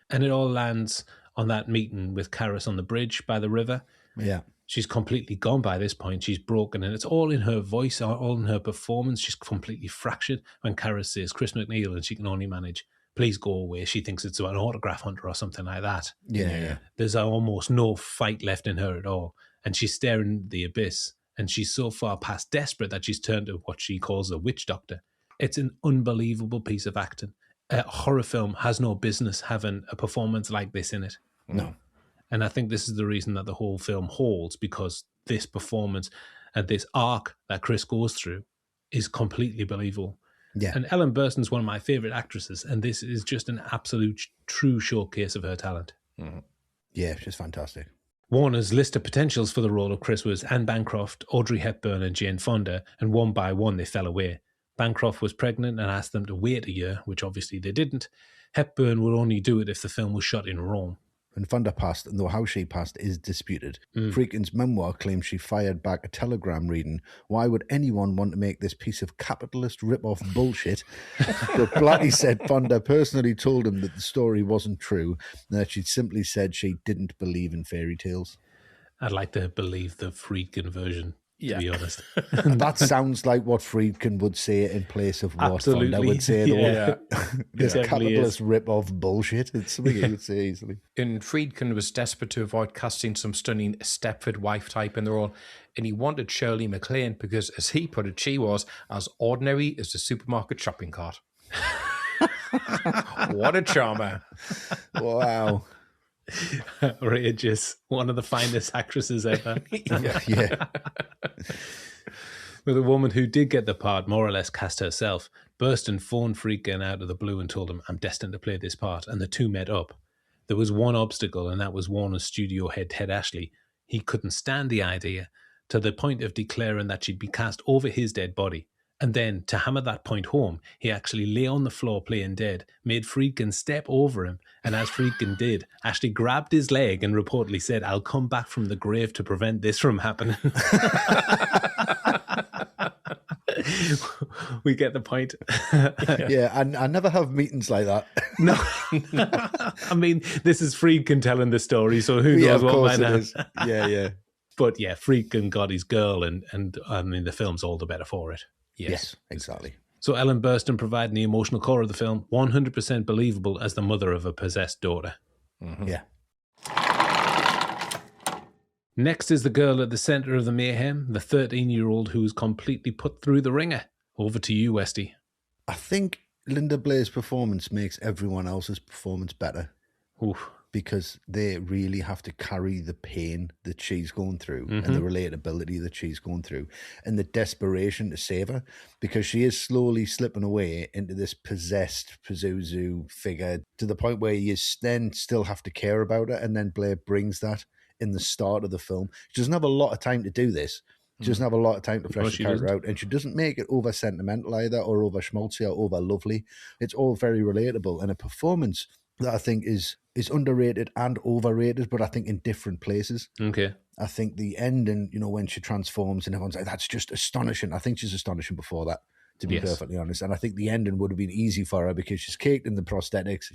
Speaker 1: And it all lands on that meeting with Karis on the bridge by the river.
Speaker 3: Yeah.
Speaker 1: She's completely gone by this point. She's broken, and it's all in her voice, all in her performance. She's completely fractured when Karis says Chris MacNeil, and she can only manage, please go away. She thinks it's an autograph hunter or something like that.
Speaker 3: Yeah.
Speaker 1: There's almost no fight left in her at all. And she's staring at the abyss. And she's so far past desperate that she's turned to what she calls a witch doctor. It's an unbelievable piece of acting. A horror film has no business having a performance like this in it.
Speaker 3: No.
Speaker 1: And I think this is the reason that the whole film holds, because this performance and this arc that Chris goes through is completely believable.
Speaker 3: Yeah.
Speaker 1: And Ellen Burstyn's one of my favourite actresses, and this is just an absolute true showcase of her talent.
Speaker 3: Yeah, she's fantastic.
Speaker 1: Warner's list of potentials for the role of Chris was Anne Bancroft, Audrey Hepburn and Jane Fonda, and one by one they fell away. Bancroft was pregnant and asked them to wait a year, which obviously they didn't. Hepburn would only do it if the film was shot in Rome.
Speaker 3: And Fonda passed, though how she passed is disputed. Friedkin's memoir claims she fired back a telegram reading, "Why would anyone want to make this piece of capitalist rip-off bullshit?" But Blatty said Fonda personally told him that the story wasn't true, and that she'd simply said she didn't believe in fairy tales.
Speaker 1: I'd like to believe the Friedkin version, to be honest.
Speaker 3: That sounds like what Friedkin would say in place of what
Speaker 1: Absolutely.
Speaker 3: Fonda would say. This
Speaker 1: It
Speaker 3: capitalist rip-off bullshit. It's something he would say easily.
Speaker 2: And Friedkin was desperate to avoid casting some stunning Stepford wife type in the role, and he wanted Shirley MacLaine because, as he put it, she was as ordinary as the supermarket shopping cart. What a charmer.
Speaker 3: Wow.
Speaker 1: Outrageous. One of the finest actresses ever.
Speaker 3: Yeah.
Speaker 1: With a woman who did get the part more or less cast herself, Burstyn phoned Friedkin out of the blue and told him, "I'm destined to play this part," and the two met up. There was one obstacle, and that was Warner's studio head, Ted Ashley. He couldn't stand the idea, to the point of declaring that she'd be cast over his dead body. And then, to hammer that point home, he actually lay on the floor playing dead, made Friedkin step over him, and as Friedkin did, Ashley grabbed his leg and reportedly said, "I'll come back from the grave to prevent this from happening." We get the point.
Speaker 3: Yeah, and I never have meetings like that.
Speaker 1: No. I mean, this is Friedkin telling the story, so who knows what might happen.
Speaker 3: Yeah.
Speaker 1: But yeah, Friedkin got his girl, and I mean, the film's all the better for it.
Speaker 3: Yes, exactly.
Speaker 1: So Ellen Burstyn providing the emotional core of the film, 100% believable as the mother of a possessed daughter.
Speaker 2: Mm-hmm.
Speaker 3: Yeah.
Speaker 1: Next is the girl at the centre of the mayhem, the 13-year-old who's completely put through the ringer. Over to you, Westy.
Speaker 3: I think Linda Blair's performance makes everyone else's performance better.
Speaker 1: Oof.
Speaker 3: Because they really have to carry the pain that she's going through and the relatability that she's going through and the desperation to save her, because she is slowly slipping away into this possessed Pazuzu figure to the point where you then still have to care about her. And then Blair brings that in the start of the film. She doesn't have a lot of time to do this. She doesn't have a lot of time to flesh the character out, and she doesn't make it over sentimental either, or over schmaltzy, or over lovely. It's all very relatable, and a performance that I think is underrated and overrated, but I think in different places.
Speaker 1: Okay.
Speaker 3: I think the ending, when she transforms and everyone's like, "That's just astonishing." I think she's astonishing before that, to be perfectly honest. And I think the ending would have been easy for her because she's caked in the prosthetics.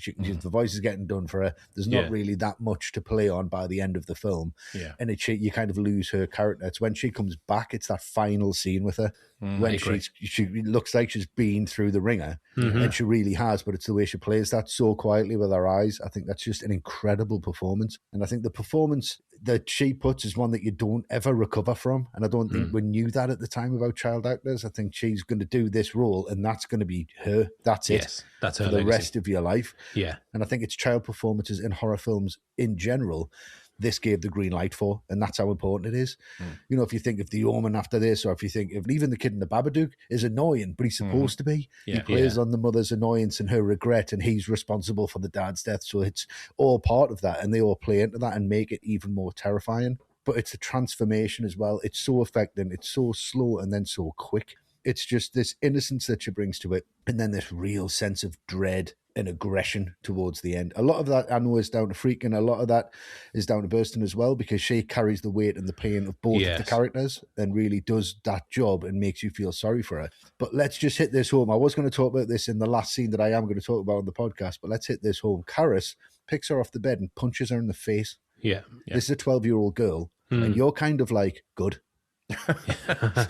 Speaker 3: The voice is getting done for her. There's not really that much to play on by the end of the film.
Speaker 2: Yeah.
Speaker 3: And you kind of lose her character. It's when she comes back, it's that final scene with her. When she looks like she's been through the ringer, and she really has, but it's the way she plays that so quietly with her eyes. I think that's just an incredible performance. And I think the performance that she puts is one that you don't ever recover from. And I don't think we knew that at the time about child actors. I think she's going to do this role and that's going to be her. That's it.
Speaker 1: Yes, that's her
Speaker 3: for the
Speaker 1: legacy.
Speaker 3: rest of your life.
Speaker 1: Yeah.
Speaker 3: And I think it's child performances in horror films in general this gave the green light for, and that's how important it is. If you think of The Omen after this, or if you think of even the kid in the Babadook is annoying, but he's supposed to be.
Speaker 2: Yeah.
Speaker 3: He plays on the mother's annoyance and her regret, and he's responsible for the dad's death. So it's all part of that, and they all play into that and make it even more terrifying. But it's a transformation as well. It's so affecting. It's so slow and then so quick. It's just this innocence that she brings to it, and then this real sense of dread and aggression towards the end. A lot of that I know is down to Friedkin. A lot of that is down to Burstyn as well, because she carries the weight and the pain of both of the characters and really does that job and makes you feel sorry for her. But let's just hit this home. I was going to talk about this in the last scene that I am going to talk about on the podcast, but let's hit this home. Karis picks her off the bed and punches her in the face.
Speaker 1: Yeah.
Speaker 3: This is a 12-year-old girl, and you're kind of like, good.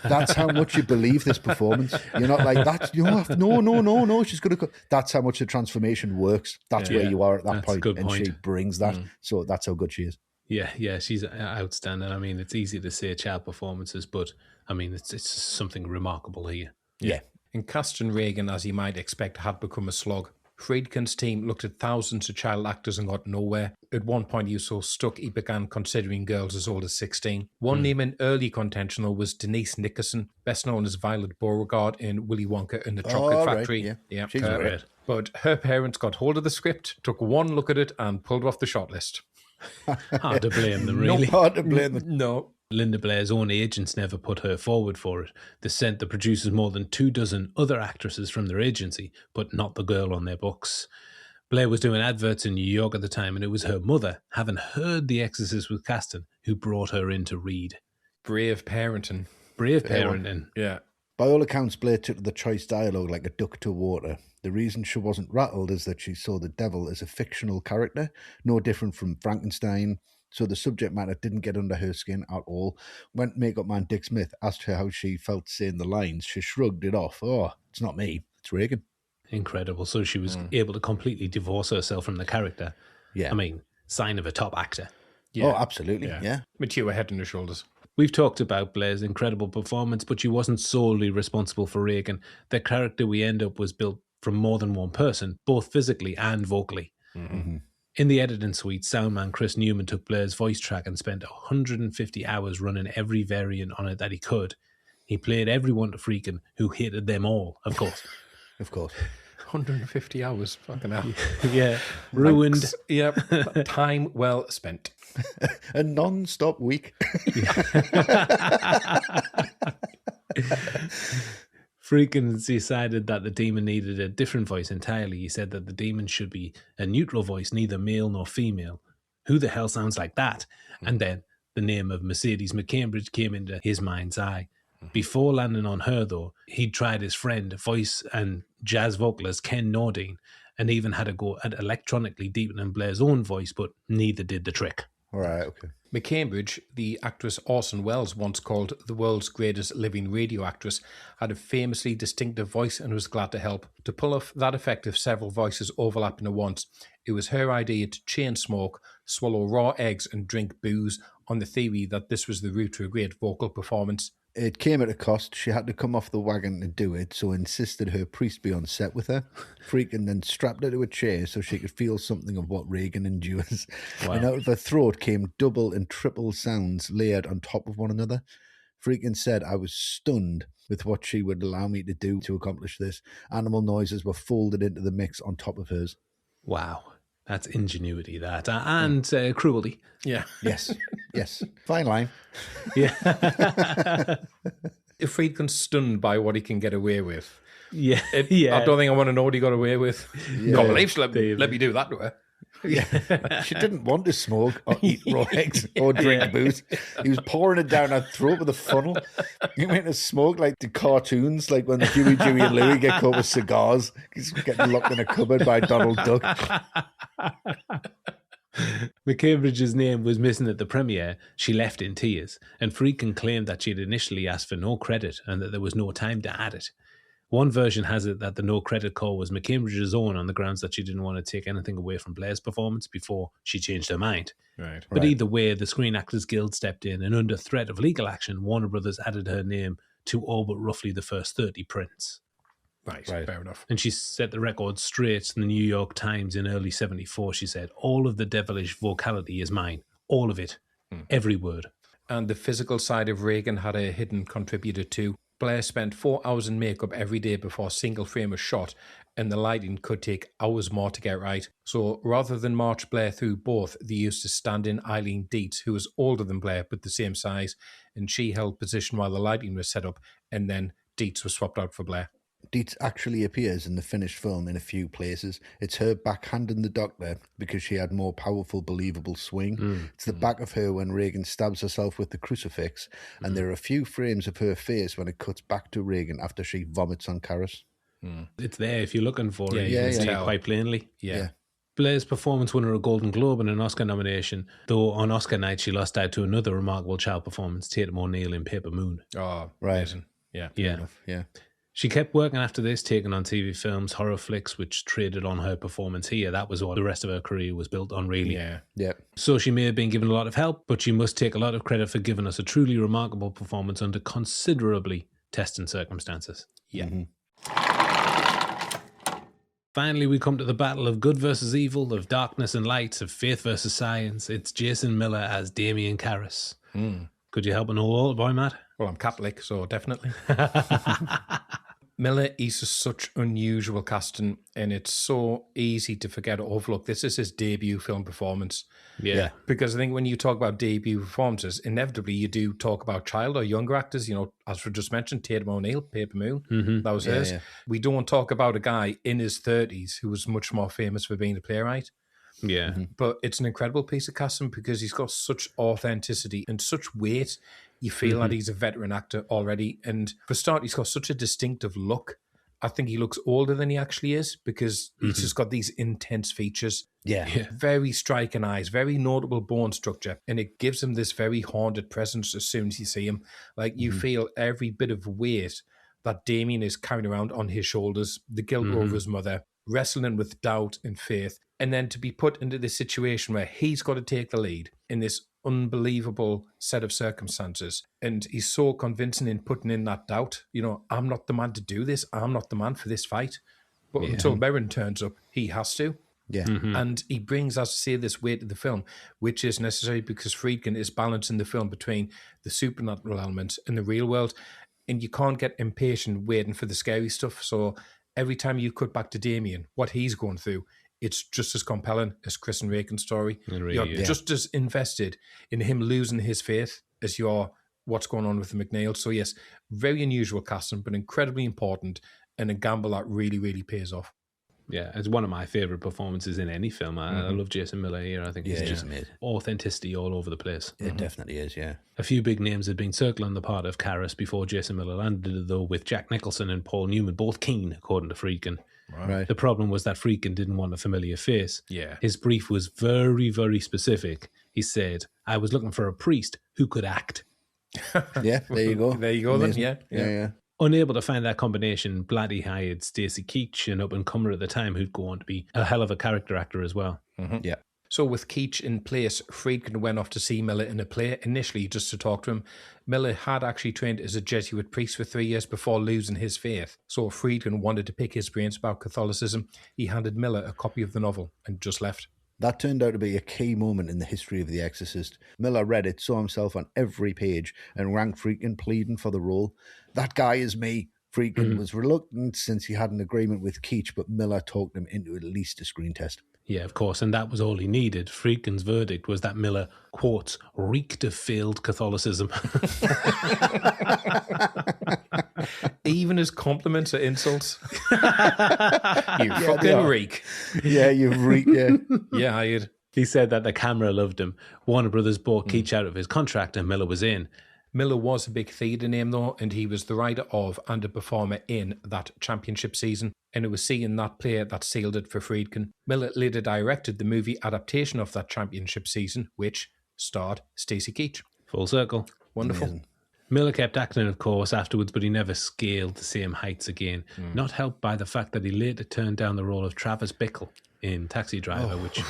Speaker 3: That's how much you believe this performance. You're not like that. No. She's gonna. That's how much the transformation works. That's where you are at that point, and she brings that. So that's how good she is.
Speaker 1: Yeah, she's outstanding. I mean, it's easy to say child performances, but I mean, it's something remarkable here.
Speaker 3: Yeah.
Speaker 2: And casting Reagan, as you might expect, had become a slog. Friedkin's team looked at thousands of child actors and got nowhere. At one point, he was so stuck he began considering girls as old as 16. One name in early contention, though, was Denise Nickerson, best known as Violet Beauregard in Willy Wonka and the Chocolate Factory.
Speaker 3: Right, yeah.
Speaker 2: She's great. But her parents got hold of the script, took one look at it, and pulled her off the shortlist.
Speaker 1: Hard to blame them, really.
Speaker 3: Not hard to blame them.
Speaker 2: No.
Speaker 1: Linda Blair's own agents never put her forward for it. They sent the producers more than 24 other actresses from their agency, but not the girl on their books. Blair was doing adverts in New York at the time, and it was her mother, having heard The Exorcist was casting, who brought her in to read.
Speaker 2: Brave parenting.
Speaker 1: Brave parenting.
Speaker 2: Yeah.
Speaker 3: By all accounts, Blair took to the choice dialogue like a duck to water. The reason she wasn't rattled is that she saw the devil as a fictional character, no different from Frankenstein, so the subject matter didn't get under her skin at all. When makeup man Dick Smith asked her how she felt saying the lines, she shrugged it off. Oh, it's not me, it's Regan.
Speaker 1: Incredible. So she was able to completely divorce herself from the character.
Speaker 3: Yeah.
Speaker 1: I mean, sign of a top actor.
Speaker 3: Yeah. Oh, absolutely, yeah.
Speaker 2: Mature head and shoulders.
Speaker 1: We've talked about Blair's incredible performance, but she wasn't solely responsible for Regan. The character we end up was built from more than one person, both physically and vocally.
Speaker 3: Mm-hmm.
Speaker 1: In the editing suite, soundman Chris Newman took Blair's voice track and spent 150 hours running every variant on it that he could. He played everyone to Friedkin, who hated them all, of course.
Speaker 3: Of course.
Speaker 2: 150 hours, fucking hell.
Speaker 1: Yeah, ruined.
Speaker 2: Thanks. Yep, time well spent.
Speaker 3: A non-stop week.
Speaker 1: Friedkin decided that the demon needed a different voice entirely. He said that the demon should be a neutral voice, neither male nor female. Who the hell sounds like that? And then the name of Mercedes McCambridge came into his mind's eye. Before landing on her, though, he'd tried his friend, voice and jazz vocalist Ken Nordine, and even had a go at electronically deepening Blair's own voice, but neither did the trick.
Speaker 3: All right, okay.
Speaker 2: McCambridge, the actress Orson Welles once called the world's greatest living radio actress, had a famously distinctive voice and was glad to help. To pull off that effect of several voices overlapping at once, it was her idea to chain smoke, swallow raw eggs and drink booze on the theory that this was the route to a great vocal performance.
Speaker 3: It came at a cost. She had to come off the wagon to do it, so insisted her priest be on set with her. Friedkin then strapped her to a chair so she could feel something of what Regan endures. Wow. And out of her throat came double and triple sounds layered on top of one another. Friedkin said, "I was stunned with what she would allow me to do to accomplish this. Animal noises were folded into the mix on top of hers."
Speaker 1: Wow. That's ingenuity, that. And cruelty.
Speaker 2: Yeah.
Speaker 3: Yes. Yes. Fine line.
Speaker 1: Yeah.
Speaker 2: If Friedkin's stunned by what he can get away with.
Speaker 1: Yeah.
Speaker 2: I don't think I want to know what he got away with.
Speaker 3: Yeah.
Speaker 2: Can't believe she let me do that to her.
Speaker 3: Yeah. She didn't want to smoke or eat raw eggs or drink booze. He was pouring it down her throat with a funnel. He went to smoke like the cartoons, like when the Huey, Dewey and Louie get caught with cigars. He's getting locked in a cupboard by Donald Duck.
Speaker 1: McCambridge's name was missing at the premiere. She left in tears, and Friedkin claimed that she had initially asked for no credit and that there was no time to add it. One version has it that the no credit call was McCambridge's own on the grounds that she didn't want to take anything away from Blair's performance before she changed her mind.
Speaker 2: Right.
Speaker 1: But either way, the Screen Actors Guild stepped in, and under threat of legal action, Warner Brothers added her name to all but roughly the first 30 prints.
Speaker 2: Right, fair enough.
Speaker 1: And she set the record straight to the New York Times in early 1974. She said, "All of the devilish vocality is mine. All of it. Every word."
Speaker 2: And the physical side of Regan had a hidden contributor too. Blair spent 4 hours in makeup every day before a single frame was shot, and the lighting could take hours more to get right. So rather than march Blair through both, they used to stand in Eileen Dietz, who was older than Blair but the same size, and she held position while the lighting was set up, and then Dietz was swapped out for Blair.
Speaker 3: Dietz actually appears in the finished film in a few places. It's her backhanding the doctor because she had more powerful, believable swing. It's the back of her when Regan stabs herself with the crucifix, and there are a few frames of her face when it cuts back to Regan after she vomits on Karis.
Speaker 1: It's there if you're looking for it.
Speaker 3: Yeah,
Speaker 1: You can see
Speaker 3: yeah.
Speaker 1: it quite plainly.
Speaker 2: Yeah.
Speaker 1: Blair's performance won her a Golden Globe and an Oscar nomination, though on Oscar night she lost out to another remarkable child performance, Tatum O'Neal in Paper Moon.
Speaker 2: Oh,
Speaker 3: Right.
Speaker 2: amazing. Yeah.
Speaker 3: Yeah.
Speaker 1: She kept working after this, taking on TV films, horror flicks, which traded on her performance here. That was what the rest of her career was built on, really.
Speaker 2: Yeah.
Speaker 3: Yeah.
Speaker 1: So she may have been given a lot of help, but she must take a lot of credit for giving us a truly remarkable performance under considerably testing circumstances.
Speaker 2: Yeah.
Speaker 1: Finally, we come to the battle of good versus evil, of darkness and light, of faith versus science. It's Jason Miller as Damien Karras. Could you help an old boy, Matt?
Speaker 2: Well, I'm Catholic, so definitely. Miller is such unusual casting, and it's so easy to forget or overlook. This is his debut film performance.
Speaker 1: Yeah.
Speaker 2: Because I think when you talk about debut performances, inevitably you do talk about child or younger actors. As we just mentioned, Tatum O'Neal, Paper Moon, that was hers.
Speaker 3: Yeah.
Speaker 2: We don't talk about a guy in his 30s who was much more famous for being a playwright.
Speaker 1: Yeah.
Speaker 2: But it's an incredible piece of casting because he's got such authenticity and such weight. You feel that he's a veteran actor already. And for a start, he's got such a distinctive look. I think he looks older than he actually is because he's just got these intense features.
Speaker 3: Yeah.
Speaker 2: Very striking eyes, very notable bone structure. And it gives him this very haunted presence as soon as you see him. Like you feel every bit of weight that Damien is carrying around on his shoulders, the guilt over his mother, wrestling with doubt and faith. And then to be put into this situation where he's got to take the lead in this unbelievable set of circumstances. And he's so convincing in putting in that doubt. I'm not the man to do this. I'm not the man for this fight. But until Merrin turns up, he has to.
Speaker 3: Yeah.
Speaker 2: And he brings, as I say, this weight to the film, which is necessary because Friedkin is balancing the film between the supernatural element and the real world. And you can't get impatient waiting for the scary stuff. So every time you cut back to Damien, what he's going through, it's just as compelling as Chris and Reagan's story. You're just as invested in him losing his faith as you are what's going on with the McNeil. So yes, very unusual casting, but incredibly important and a gamble that really, really pays off.
Speaker 1: Yeah, it's one of my favourite performances in any film. I love Jason Miller here. I think he's just
Speaker 3: amazing.
Speaker 1: Authenticity all over the place.
Speaker 3: It definitely is, yeah.
Speaker 1: A few big names had been circling the part of Karras before Jason Miller landed, though, with Jack Nicholson and Paul Newman both keen, according to Friedkin.
Speaker 3: Right.
Speaker 1: The problem was that Friedkin didn't want a familiar face.
Speaker 2: Yeah.
Speaker 1: His brief was very, very specific. He said, I was looking for a priest who could act.
Speaker 3: Yeah, there you go.
Speaker 2: There you go then, yeah.
Speaker 1: Unable to find that combination, Blatty hired Stacey Keach, an up-and-comer at the time, who'd go on to be a hell of a character actor as well.
Speaker 3: Yeah.
Speaker 2: So with Keach in place, Friedkin went off to see Miller in a play, initially just to talk to him. Miller had actually trained as a Jesuit priest for 3 years before losing his faith. So Friedkin wanted to pick his brains about Catholicism. He handed Miller a copy of the novel and just left.
Speaker 3: That turned out to be a key moment in the history of The Exorcist. Miller read it, saw himself on every page, and ranked Friedkin pleading for the role. That guy is me. Friedkin was reluctant since he had an agreement with Keach, but Miller talked him into at least a screen test.
Speaker 1: Yeah, of course, and that was all he needed. Friedkin's verdict was that Miller, quotes, reeked of failed Catholicism.
Speaker 2: Even his compliments are insults. You fucking reek.
Speaker 3: Yeah, you reek, yeah.
Speaker 2: Yeah, I did.
Speaker 1: He said that the camera loved him. Warner Brothers bought Keach out of his contract and Miller was in.
Speaker 2: Miller was a big theatre name though, and he was the writer of and a performer in that championship season, and it was seeing that play that sealed it for Friedkin. Miller later directed the movie adaptation of that championship season, which starred Stacey Keach.
Speaker 1: Full circle.
Speaker 2: Wonderful.
Speaker 3: Amazing.
Speaker 1: Miller kept acting, of course, afterwards, but he never scaled the same heights again. Not helped by the fact that he later turned down the role of Travis Bickle in Taxi Driver, which,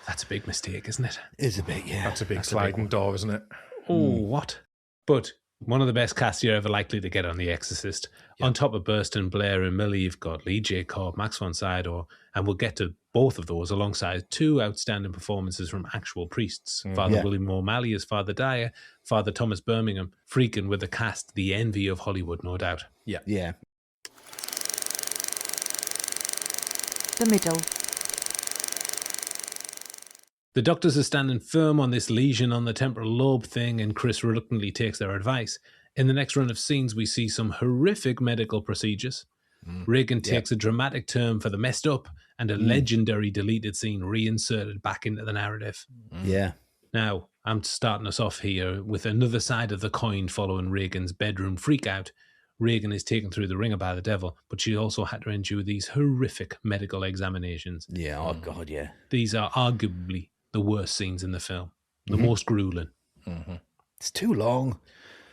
Speaker 1: that's a big mistake, isn't it?
Speaker 3: Is a bit, yeah.
Speaker 2: That's a big sliding door, isn't it?
Speaker 1: Oh, what? But one of the best casts you're ever likely to get on The Exorcist. On top of Burstyn, Blair and Miller, you've got Lee J. Cobb, Max von Sydow, and we'll get to both of those alongside two outstanding performances from actual priests. Father William O'Malley as Father Dyer, Father Thomas Birmingham, Friedkin with a cast, the envy of Hollywood, no doubt.
Speaker 2: Yeah.
Speaker 3: Yeah.
Speaker 4: The middle.
Speaker 1: The doctors are standing firm on this lesion on the temporal lobe thing, and Chris reluctantly takes their advice. In the next run of scenes, we see some horrific medical procedures. Reagan takes a dramatic turn for the messed up, and a legendary deleted scene reinserted back into the narrative.
Speaker 3: Yeah.
Speaker 1: Now, I'm starting us off here with another side of the coin following Reagan's bedroom freakout. Reagan is taken through the ringer by the devil, but she also had to endure these horrific medical examinations.
Speaker 3: Yeah, oh God, yeah.
Speaker 1: These are arguably the worst scenes in the film, the most grueling.
Speaker 3: It's too long.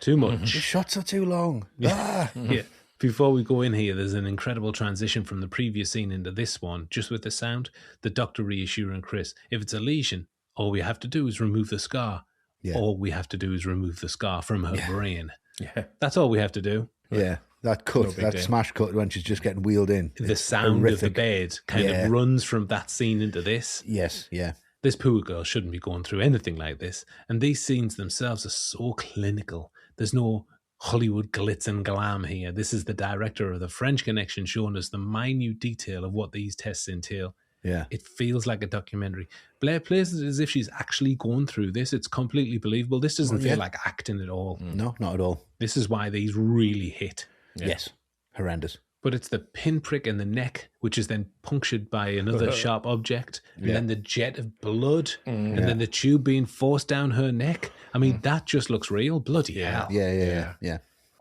Speaker 1: Too much.
Speaker 3: The shots are too long. Ah.
Speaker 1: Yeah. Before we go in here, there's an incredible transition from the previous scene into this one, just with the sound. The doctor reassuring Chris, if it's a lesion, all we have to do is remove the scar.
Speaker 3: Yeah.
Speaker 1: All we have to do is remove the scar from her brain.
Speaker 2: Yeah.
Speaker 1: That's all we have to do.
Speaker 3: Yeah. That cut, that smash cut when she's just getting wheeled in.
Speaker 1: The sound of the bed kind of runs from that scene into this.
Speaker 3: Yes, yeah.
Speaker 1: This poor girl shouldn't be going through anything like this. And these scenes themselves are so clinical. There's no Hollywood glitz and glam here. This is the director of The French Connection showing us the minute detail of what these tests entail.
Speaker 3: Yeah.
Speaker 1: It feels like a documentary. Blair plays it as if she's actually going through this. It's completely believable. This doesn't feel like acting at all.
Speaker 3: No, not at all.
Speaker 1: This is why these really hit.
Speaker 3: Yeah. Yes. Horrendous.
Speaker 1: But it's the pinprick in the neck, which is then punctured by another sharp object, and then the jet of blood, and then the tube being forced down her neck. I mean, that just looks real. Bloody hell.
Speaker 3: Yeah.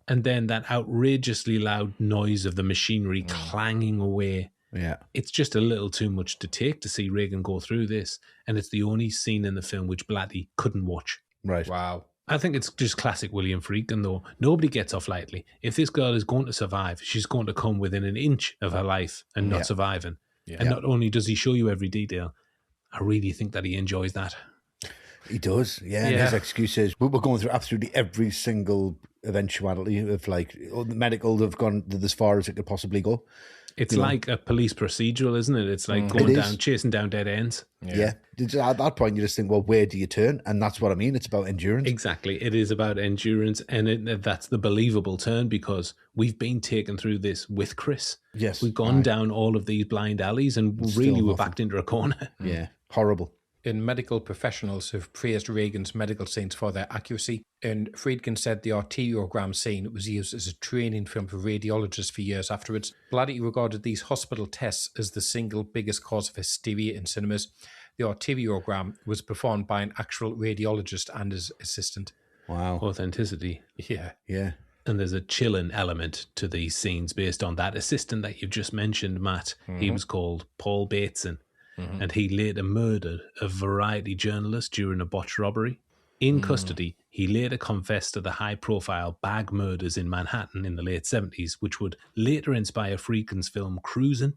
Speaker 1: And then that outrageously loud noise of the machinery clanging away.
Speaker 3: Yeah.
Speaker 1: It's just a little too much to take to see Reagan go through this. And it's the only scene in the film which Blatty couldn't watch.
Speaker 3: Right.
Speaker 2: Wow.
Speaker 1: I think it's just classic William Friedkin, though. Nobody gets off lightly. If this girl is going to survive, she's going to come within an inch of her life and not surviving. Yeah. And not only does he show you every detail, I really think that he enjoys that.
Speaker 3: He does, yeah. And his excuse is, we're going through absolutely every single eventuality of like, the medical have gone as far as it could possibly go.
Speaker 1: It's like a police procedural, isn't it? It's like going down, chasing down dead ends.
Speaker 3: Yeah. At that point, you just think, well, where do you turn? And that's what I mean. It's about endurance.
Speaker 1: Exactly. It is about endurance. And that's the believable turn, because we've been taken through this with Chris.
Speaker 3: Yes.
Speaker 1: We've gone down all of these blind alleys and really we're backed into a corner.
Speaker 3: Yeah. Horrible.
Speaker 2: And medical professionals have praised Reagan's medical scenes for their accuracy. And Friedkin said the arteriogram scene was used as a training film for radiologists for years afterwards. Blatty regarded these hospital tests as the single biggest cause of hysteria in cinemas. The arteriogram was performed by an actual radiologist and his assistant.
Speaker 3: Wow.
Speaker 1: Authenticity.
Speaker 2: Yeah.
Speaker 3: Yeah.
Speaker 1: And there's a chilling element to these scenes based on that assistant that you've just mentioned, Matt. He was called Paul Bateson. And he later murdered a variety journalist during a botched robbery. In custody, he later confessed to the high-profile bag murders in Manhattan in the late 70s, which would later inspire Friedkin's film Cruising.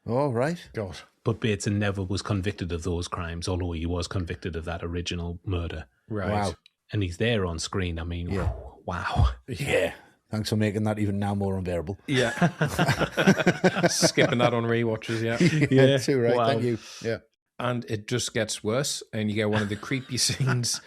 Speaker 3: Oh, right.
Speaker 2: God.
Speaker 1: But Bateson never was convicted of those crimes, although he was convicted of that original murder.
Speaker 2: Right.
Speaker 3: Wow.
Speaker 1: And he's there on screen. I mean, wow.
Speaker 3: Yeah. Thanks for making that even now more unbearable.
Speaker 2: Yeah. Skipping that on rewatches,
Speaker 3: Yeah, too right.
Speaker 1: Wow.
Speaker 3: Thank you. Yeah.
Speaker 2: And it just gets worse, and you get one of the creepy scenes.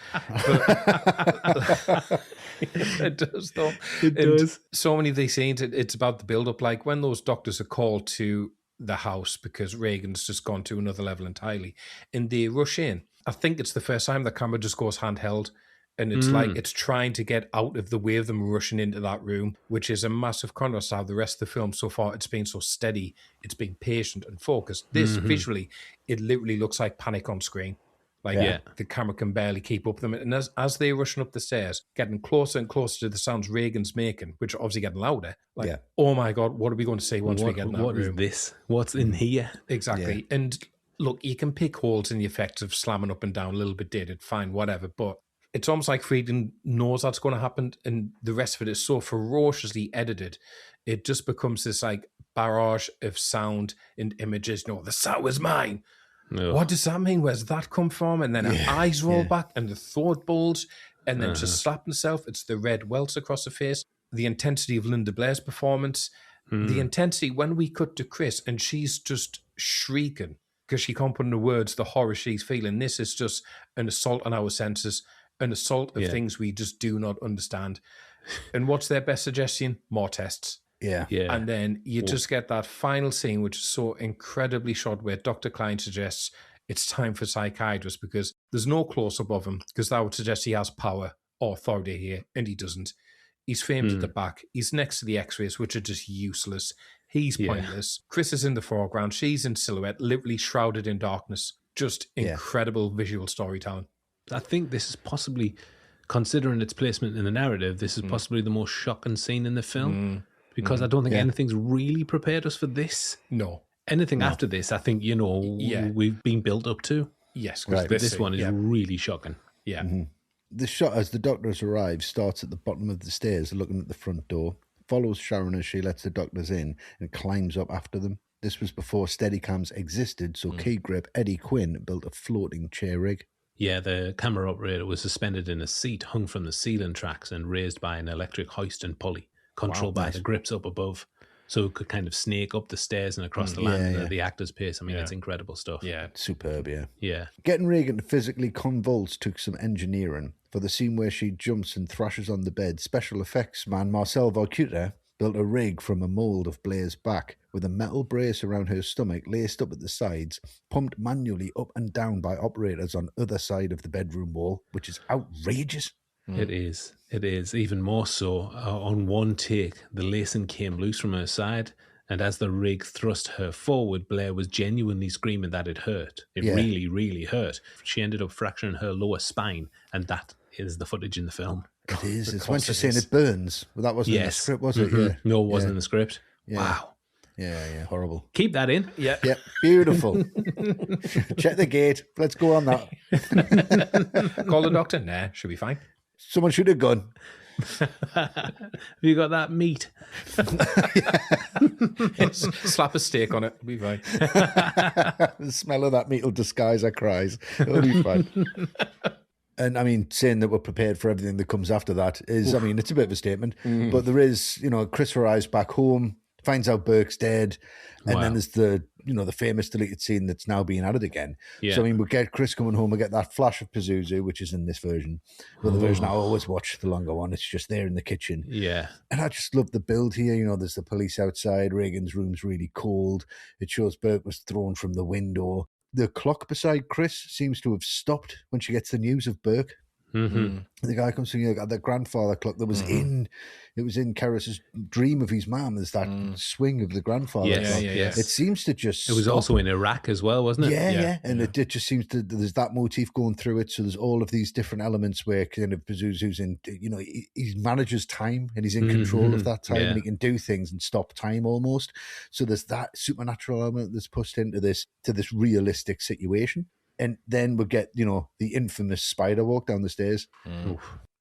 Speaker 2: It does, though.
Speaker 1: It does.
Speaker 2: So many of these scenes, it's about the build-up. Like when those doctors are called to the house because Reagan's just gone to another level entirely, and they rush in. I think it's the first time the camera just goes handheld. And it's like it's trying to get out of the way of them rushing into that room, which is a massive contrast to how the rest of the film so far, it's been so steady, it's been patient and focused. This, visually, it literally looks like panic on screen. Like the camera can barely keep up with them. And as they're rushing up the stairs, getting closer and closer to the sounds Reagan's making, which are obviously getting louder, like, oh my God, what are we going to see once we get in that room?
Speaker 1: What is this? What's in here?
Speaker 2: Exactly. Yeah. And look, you can pick holes in the effects of slamming up and down a little bit dated, fine, whatever, but it's almost like Friedkin knows that's going to happen, and the rest of it is so ferociously edited. It just becomes this like barrage of sound and images. No, the sound was mine. No. What does that mean? Where's that come from? And then her eyes roll back and the throat bulge, and then to slap himself, it's the red welts across the face. The intensity of Linda Blair's performance, the intensity when we cut to Chris and she's just shrieking because she can't put into words the horror she's feeling. This is just an assault on our senses. An assault of things we just do not understand. And what's their best suggestion? More tests.
Speaker 3: Yeah.
Speaker 2: And then you just get that final scene, which is so incredibly short, where Dr. Klein suggests it's time for psychiatrists because there's no close-up of him, because that would suggest he has power or authority here, and he doesn't. He's framed at the back. He's next to the x-rays, which are just useless. He's pointless. Chris is in the foreground. She's in silhouette, literally shrouded in darkness. Just incredible visual storytelling.
Speaker 1: I think this is possibly, considering its placement in the narrative, this is possibly the most shocking scene in the film, because I don't think anything's really prepared us for this.
Speaker 2: No.
Speaker 1: Anything after this, I think, we've been built up to.
Speaker 2: Yes.
Speaker 1: But this one is really shocking.
Speaker 2: Yeah.
Speaker 3: The shot as the doctors arrive starts at the bottom of the stairs looking at the front door, follows Sharon as she lets the doctors in and climbs up after them. This was before Steadicams existed, so Key Grip Eddie Quinn built a floating chair rig.
Speaker 1: Yeah, the camera operator was suspended in a seat hung from the ceiling tracks and raised by an electric hoist and pulley, controlled by the grips up above, so it could kind of snake up the stairs and across the land at the actor's pace. I mean, it's incredible stuff.
Speaker 2: Yeah.
Speaker 3: Superb,
Speaker 1: Yeah.
Speaker 3: Getting Reagan to physically convulse took some engineering. For the scene where she jumps and thrashes on the bed, special effects man Marcel Valcuter built a rig from a mould of Blair's back with a metal brace around her stomach laced up at the sides, pumped manually up and down by operators on either side of the bedroom wall, which is outrageous.
Speaker 1: It is. It is. Even more so. On one take, the lacing came loose from her side, and as the rig thrust her forward, Blair was genuinely screaming that it hurt. It really, really hurt. She ended up fracturing her lower spine, and that is the footage in the film.
Speaker 3: It is. It's when she's saying it burns. Well, that wasn't in the script, was it? Yeah.
Speaker 1: No, it wasn't in the script.
Speaker 3: Yeah.
Speaker 1: Wow.
Speaker 3: Yeah, horrible.
Speaker 1: Keep that in.
Speaker 2: Yeah.
Speaker 3: Yep, beautiful. Check the gate. Let's go on that.
Speaker 2: Call the doctor? Nah, should be fine.
Speaker 3: Someone should have gone.
Speaker 1: Have you got that meat?
Speaker 2: Slap a steak on it. It'll be fine.
Speaker 3: The smell of that meat will disguise her cries. It'll be fine. And I mean, saying that we're prepared for everything that comes after that is, I mean, it's a bit of a statement. But there is, Chris arrives back home, finds out Burke's dead, and then there's the famous deleted scene that's now being added again. Yeah. So I mean, we get Chris coming home, we get that flash of Pazuzu, which is in this version. Well, the version I always watch, the longer one, it's just there in the kitchen.
Speaker 1: Yeah.
Speaker 3: And I just love the build here. There's the police outside. Reagan's room's really cold. It shows Burke was thrown from the window. The clock beside Chris seems to have stopped when she gets the news of Burke.
Speaker 1: Mm-hmm.
Speaker 3: The guy comes to the grandfather clock that was in Karras's dream of his mum. There's that swing of the grandfather clock.
Speaker 1: Yes.
Speaker 3: It seems to just
Speaker 1: It was also in Iraq as well, wasn't it?
Speaker 3: Yeah. And it just seems to, there's that motif going through it. So there's all of these different elements where kind of Pazuzu's in, he manages time and he's in control of that time and he can do things and stop time almost. So there's that supernatural element that's pushed into this realistic situation. And then we get, the infamous spider walk down the stairs,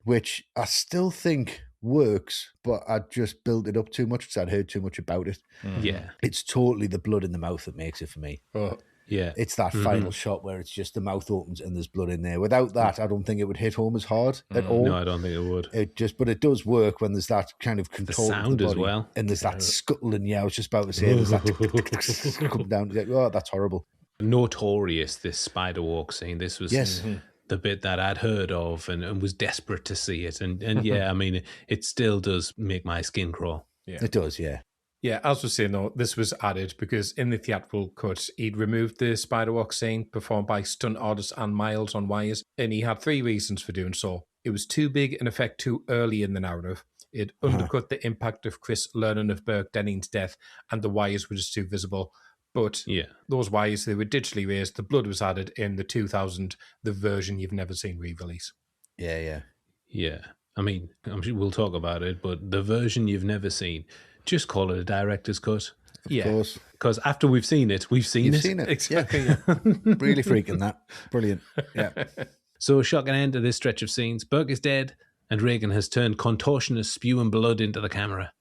Speaker 3: which I still think works, but I just built it up too much because I'd heard too much about it.
Speaker 1: Yeah.
Speaker 3: It's totally the blood in the mouth that makes it for me.
Speaker 2: Oh.
Speaker 1: Yeah.
Speaker 3: It's that final shot where it's just the mouth opens and there's blood in there. Without that, I don't think it would hit home as hard at all.
Speaker 1: No, I don't think it would.
Speaker 3: But it does work when there's that kind of control.
Speaker 1: The sound as well.
Speaker 3: And there's that scuttling, I was just about to say, there's that come down. Oh, that's horrible.
Speaker 1: Notorious, this spider walk scene. This was the bit that I'd heard of and was desperate to see it. And I mean, it still does make my skin crawl.
Speaker 2: Yeah.
Speaker 3: It does, yeah.
Speaker 2: Yeah, as we're saying though, this was added because in the theatrical cut, he'd removed the spider walk scene performed by stunt artist Ann Miles on wires, and he had 3 reasons for doing so. It was too big in effect too early in the narrative. It undercut the impact of Chris learning of Burke Denning's death, and the wires were just too visible. But those wires, they were digitally raised. The blood was added in the 2000, the version you've never seen re-release.
Speaker 3: Yeah.
Speaker 1: I mean, I'm sure we'll talk about it, but the version you've never seen, just call it a director's cut.
Speaker 3: Of course.
Speaker 1: Because after we've seen it, we've seen it.
Speaker 3: Seen it.
Speaker 2: Exactly.
Speaker 3: Yeah. Really freaking that. Brilliant. Yeah.
Speaker 1: So a shocking end to this stretch of scenes. Burke is dead, and Reagan has turned contortionist, spewing blood into the camera.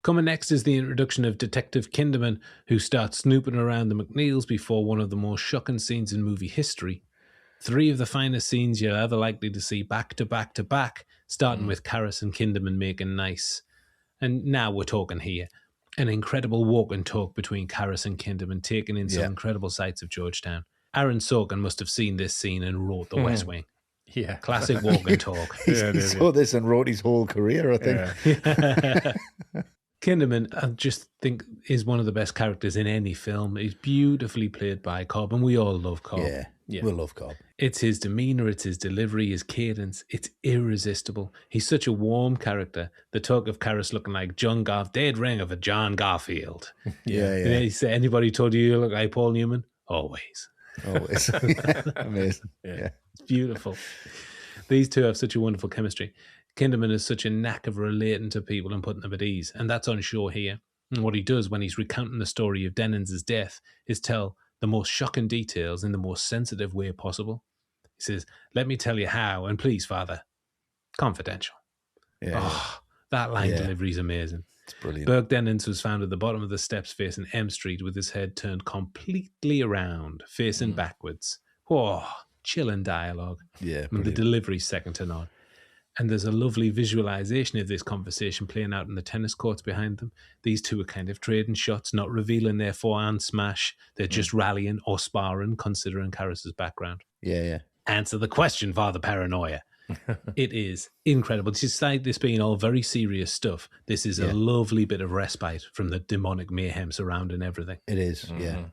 Speaker 1: Coming next is the introduction of Detective Kinderman, who starts snooping around the McNeils before one of the most shocking scenes in movie history. 3 of the finest scenes you're ever likely to see back to back to back, starting with Karras and Kinderman making nice. And now we're talking here. An incredible walk and talk between Karras and Kinderman, taking in some incredible sights of Georgetown. Aaron Sorkin must have seen this scene and wrote The West Wing.
Speaker 2: Yeah.
Speaker 1: Classic walk and talk.
Speaker 3: He saw this and wrote his whole career, I think.
Speaker 1: Yeah. Kinderman, I just think, is one of the best characters in any film. He's beautifully played by Cobb, and we all love Cobb.
Speaker 3: Yeah, we love Cobb.
Speaker 1: It's his demeanour, it's his delivery, his cadence. It's irresistible. He's such a warm character. The talk of Karras looking like John dead ring of a John Garfield.
Speaker 3: Yeah.
Speaker 1: He said, anybody told you look like Paul Newman? Always.
Speaker 3: Amazing.
Speaker 1: Yeah. It's beautiful. These two have such a wonderful chemistry. Kinderman has such a knack of relating to people and putting them at ease, and that's on show here. And what he does when he's recounting the story of Dennings' death is tell the most shocking details in the most sensitive way possible. He says, "Let me tell you how, and please, Father, confidential." That line delivery is amazing.
Speaker 3: It's brilliant.
Speaker 1: Burke Dennings was found at the bottom of the steps facing M Street with his head turned completely around, facing backwards. Chilling dialogue.
Speaker 3: Yeah,
Speaker 1: and the delivery's second to none. And there's a lovely visualization of this conversation playing out in the tennis courts behind them. These two are kind of trading shots, not revealing their forehand smash. They're just rallying or sparring, considering Karras's background.
Speaker 3: Yeah.
Speaker 1: Answer the question, Father Paranoia. It is incredible. Despite this being all very serious stuff, this is a lovely bit of respite from the demonic mayhem surrounding everything.
Speaker 3: It is, yeah.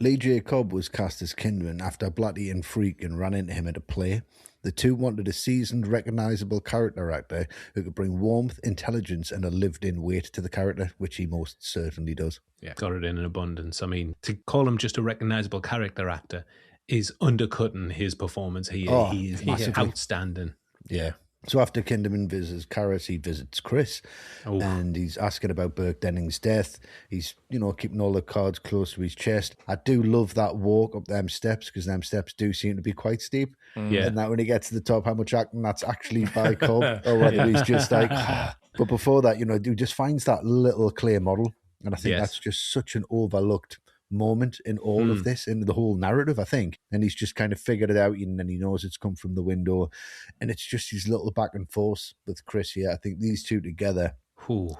Speaker 3: Lee J. Cobb was cast as Kinderman after Blatty and Friedkin ran into him at a play. The two wanted a seasoned, recognisable character actor who could bring warmth, intelligence and a lived-in weight to the character, which he most certainly does.
Speaker 1: Yeah, got it in abundance. I mean, to call him just a recognisable character actor is undercutting his performance here. He is outstanding.
Speaker 3: Yeah. So after Kinderman visits Karras, he visits Chris, and he's asking about Burke Denning's death. He's, keeping all the cards close to his chest. I do love that walk up them steps, because them steps do seem to be quite steep.
Speaker 1: Yeah.
Speaker 3: And that when he gets to the top, how much acting that's actually by Cobb, or whether he's just like... But before that, he just finds that little clay model, and I think that's just such an overlooked moment in all of this, in the whole narrative, I think. And he's just kind of figured it out, and then he knows it's come from the window, and it's just his little back and forth with Chris here. I think these two together,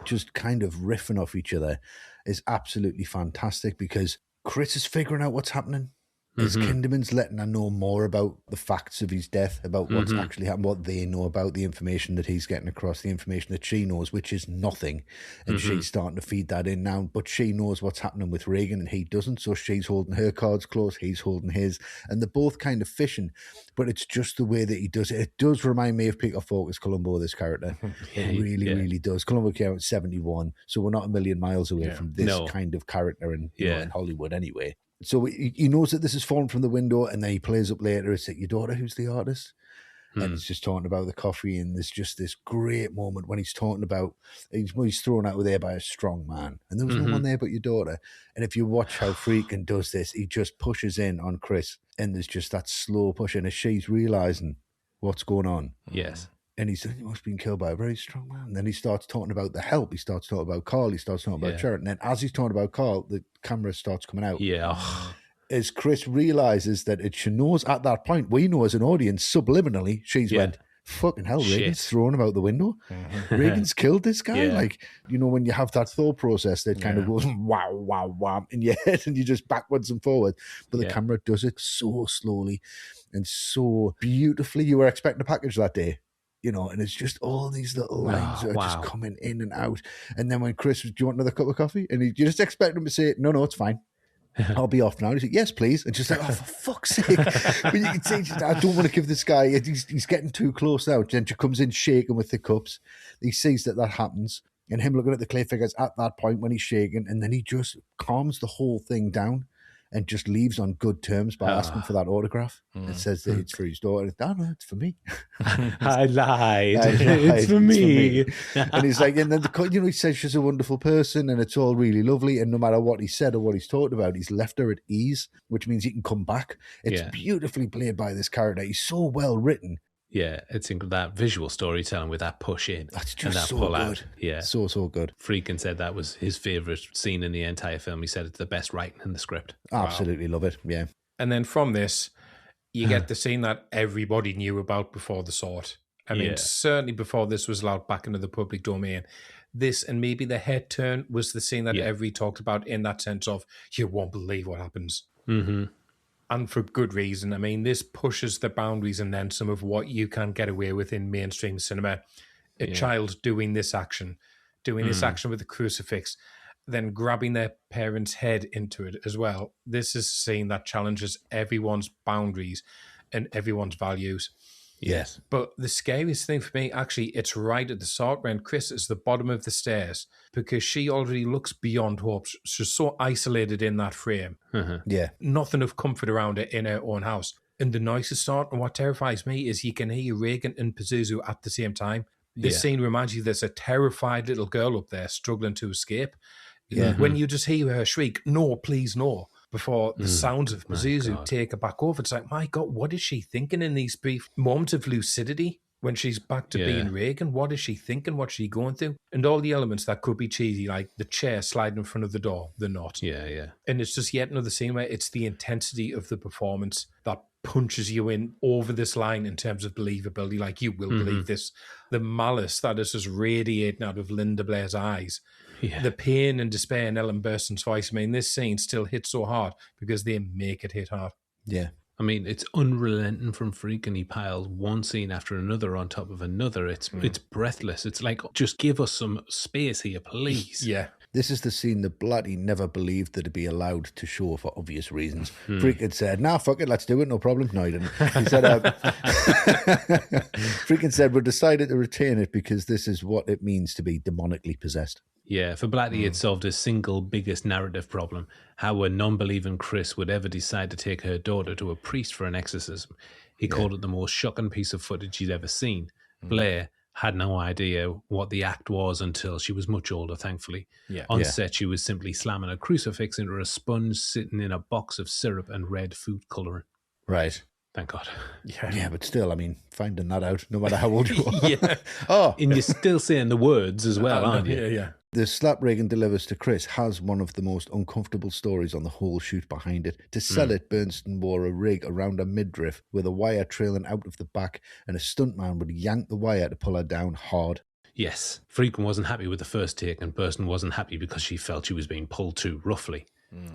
Speaker 3: just kind of riffing off each other, is absolutely fantastic, because Chris is figuring out what's happening. As Kinderman's letting her know more about the facts of his death, about what's actually happened, what they know about the information that he's getting across, the information that she knows, which is nothing. And she's starting to feed that in now. But she knows what's happening with Reagan and he doesn't. So she's holding her cards close, he's holding his. And they're both kind of fishing. But it's just the way that he does it. It does remind me of Peter Falk's Columbo, this character. It really does. Columbo came out in 71. So we're not a million miles away from this kind of character in Hollywood anyway. So he knows that this has fallen from the window, and then he plays up later. It's like, your daughter, who's the artist? And it's just talking about the coffee, and there's just this great moment when he's talking about, he's thrown out there by a strong man, and there was no one there but your daughter. And if you watch how Friedkin does this, he just pushes in on Chris, and there's just that slow push in as she's realising what's going on.
Speaker 1: Yes.
Speaker 3: And he said, he must have been killed by a very strong man. And then he starts talking about the help. He starts talking about Carl. He starts talking about Sharon. And then as he's talking about Carl, the camera starts coming out.
Speaker 1: Yeah.
Speaker 3: As Chris realises that she knows at that point, we know as an audience, subliminally, she's went, fucking hell, Reagan's thrown him out the window. Reagan's killed this guy. Like, when you have that thought process that kind of goes, wow, in your head, and you just backwards and forward. But the camera does it so slowly and so beautifully. You were expecting a package that day. And it's just all these little lines that are just coming in and out. And then when Chris, do you want another cup of coffee? And you just expect him to say, no, it's fine. I'll be off now. And he's like, yes, please. And just like, oh, for fuck's sake. But you can see, I don't want to give this guy, he's getting too close now. Then she comes in shaking with the cups. He sees that happens. And him looking at the clay figures at that point when he's shaking. And then he just calms the whole thing down and just leaves on good terms by asking for that autograph. It says that it's for his daughter. No, it's for me.
Speaker 1: I lied. It's for me.
Speaker 3: And he's like, and then he says she's a wonderful person and it's all really lovely. And no matter what he said or what he's talked about, he's left her at ease, which means he can come back. It's beautifully played by this character. He's so well written.
Speaker 1: Yeah, it's that visual storytelling with that push in.
Speaker 3: That's just
Speaker 1: and that
Speaker 3: so
Speaker 1: pull
Speaker 3: good.
Speaker 1: Out. Yeah.
Speaker 3: So good.
Speaker 1: Friedkin said that was his favourite scene in the entire film. He said it's the best writing in the script.
Speaker 3: Absolutely love it, yeah.
Speaker 2: And then from this, you get the scene that everybody knew about before the sort. I mean, certainly before this was allowed back into the public domain. This and maybe the head turn was the scene that everybody talked about in that sense of, you won't believe what happens.
Speaker 1: Mm-hmm.
Speaker 2: And for good reason. I mean, this pushes the boundaries and then some of what you can get away with in mainstream cinema. A child doing this action with the crucifix, then grabbing their parents' head into it as well. This is a scene that challenges everyone's boundaries and everyone's values.
Speaker 3: Yes.
Speaker 2: But the scariest thing for me, actually, it's right at the start when Chris is at the bottom of the stairs, because she already looks beyond hope. She's so isolated in that frame.
Speaker 3: Yeah.
Speaker 2: Nothing of comfort around her in her own house. And the noises start, and what terrifies me is you can hear Reagan and Pazuzu at the same time. This scene reminds you there's a terrified little girl up there struggling to escape. Yeah. When you just hear her shriek, no, please, no, before the sounds of Pazuzu take her back over. It's like, my God, what is she thinking in these brief moments of lucidity when she's back to being Reagan? What is she thinking? What's she going through? And all the elements that could be cheesy, like the chair sliding in front of the door, they're not.
Speaker 1: Yeah.
Speaker 2: And it's just yet another scene where it's the intensity of the performance that punches you in over this line in terms of believability. Like, you will believe this. The malice that is just radiating out of Linda Blair's eyes. Yeah. The pain and despair in Ellen Burstyn's voice. I mean, this scene still hits so hard because they make it hit hard.
Speaker 3: Yeah.
Speaker 1: I mean, it's unrelenting from Friedkin. He piles one scene after another on top of another. It's breathless. It's like, just give us some space here, please.
Speaker 2: Yeah.
Speaker 3: This is the scene that Blatty never believed that it'd be allowed to show for obvious reasons. Friedkin said, "Nah, fuck it, let's do it, no problem." No, he didn't. He said, Friedkin said, "We've decided to retain it because this is what it means to be demonically possessed."
Speaker 1: Yeah, for Blatty, it solved his single biggest narrative problem: how a non-believing Chris would ever decide to take her daughter to a priest for an exorcism. He called it the most shocking piece of footage he'd ever seen. Blair had no idea what the act was until she was much older, thankfully. On set, she was simply slamming a crucifix into a sponge sitting in a box of syrup and red food colouring.
Speaker 3: Right.
Speaker 1: Thank God.
Speaker 3: Yeah, but still, I mean, finding that out, no matter how old you are.
Speaker 1: And you're still saying the words as well, aren't you?
Speaker 2: Yeah.
Speaker 3: The slap Reagan delivers to Chris has one of the most uncomfortable stories on the whole shoot behind it. To sell it, Burstyn wore a rig around her midriff with a wire trailing out of the back, and a stuntman would yank the wire to pull her down hard.
Speaker 1: Yes, Friedkin wasn't happy with the first take, and Burstyn wasn't happy because she felt she was being pulled too roughly.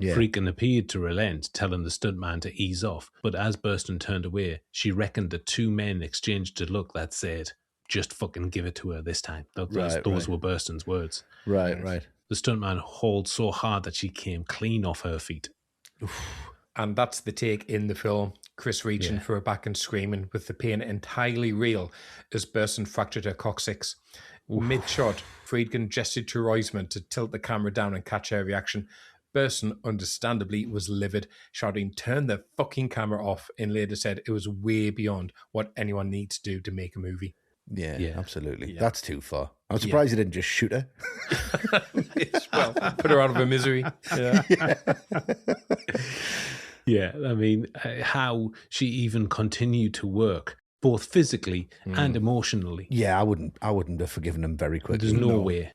Speaker 1: Friedkin appeared to relent, telling the stuntman to ease off, but as Burstyn turned away, she reckoned the two men exchanged a look that said, "Just fucking give it to her this time." Those were Burstyn's words.
Speaker 3: Right.
Speaker 1: The stuntman hauled so hard that she came clean off her feet.
Speaker 2: And that's the take in the film. Chris reaching for her back and screaming, with the pain entirely real as Burstyn fractured her coccyx. Mid-shot, Friedkin gestured to Reisman to tilt the camera down and catch her reaction. Burstyn, understandably, was livid, shouting, "Turn the fucking camera off," and later said it was way beyond what anyone needs to do to make a movie.
Speaker 3: Yeah, absolutely. Yeah. That's too far. I'm surprised he didn't just shoot her.
Speaker 2: Well, put her out of her misery.
Speaker 1: Yeah, I mean, how she even continued to work, both physically and emotionally.
Speaker 3: Yeah, I wouldn't have forgiven him very quickly.
Speaker 1: There's no way.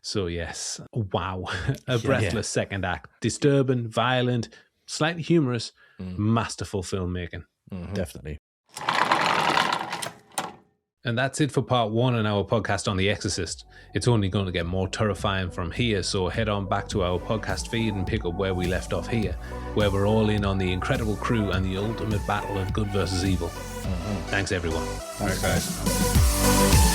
Speaker 1: So yes, wow, a breathless second act, disturbing, violent, slightly humorous, masterful filmmaking.
Speaker 3: Definitely.
Speaker 1: And that's it for part 1 in our podcast on The Exorcist. It's only going to get more terrifying from here, so head on back to our podcast feed and pick up where we left off here, where we're all in on the incredible crew and the ultimate battle of good versus evil. Thanks, everyone.
Speaker 3: Thanks, guys.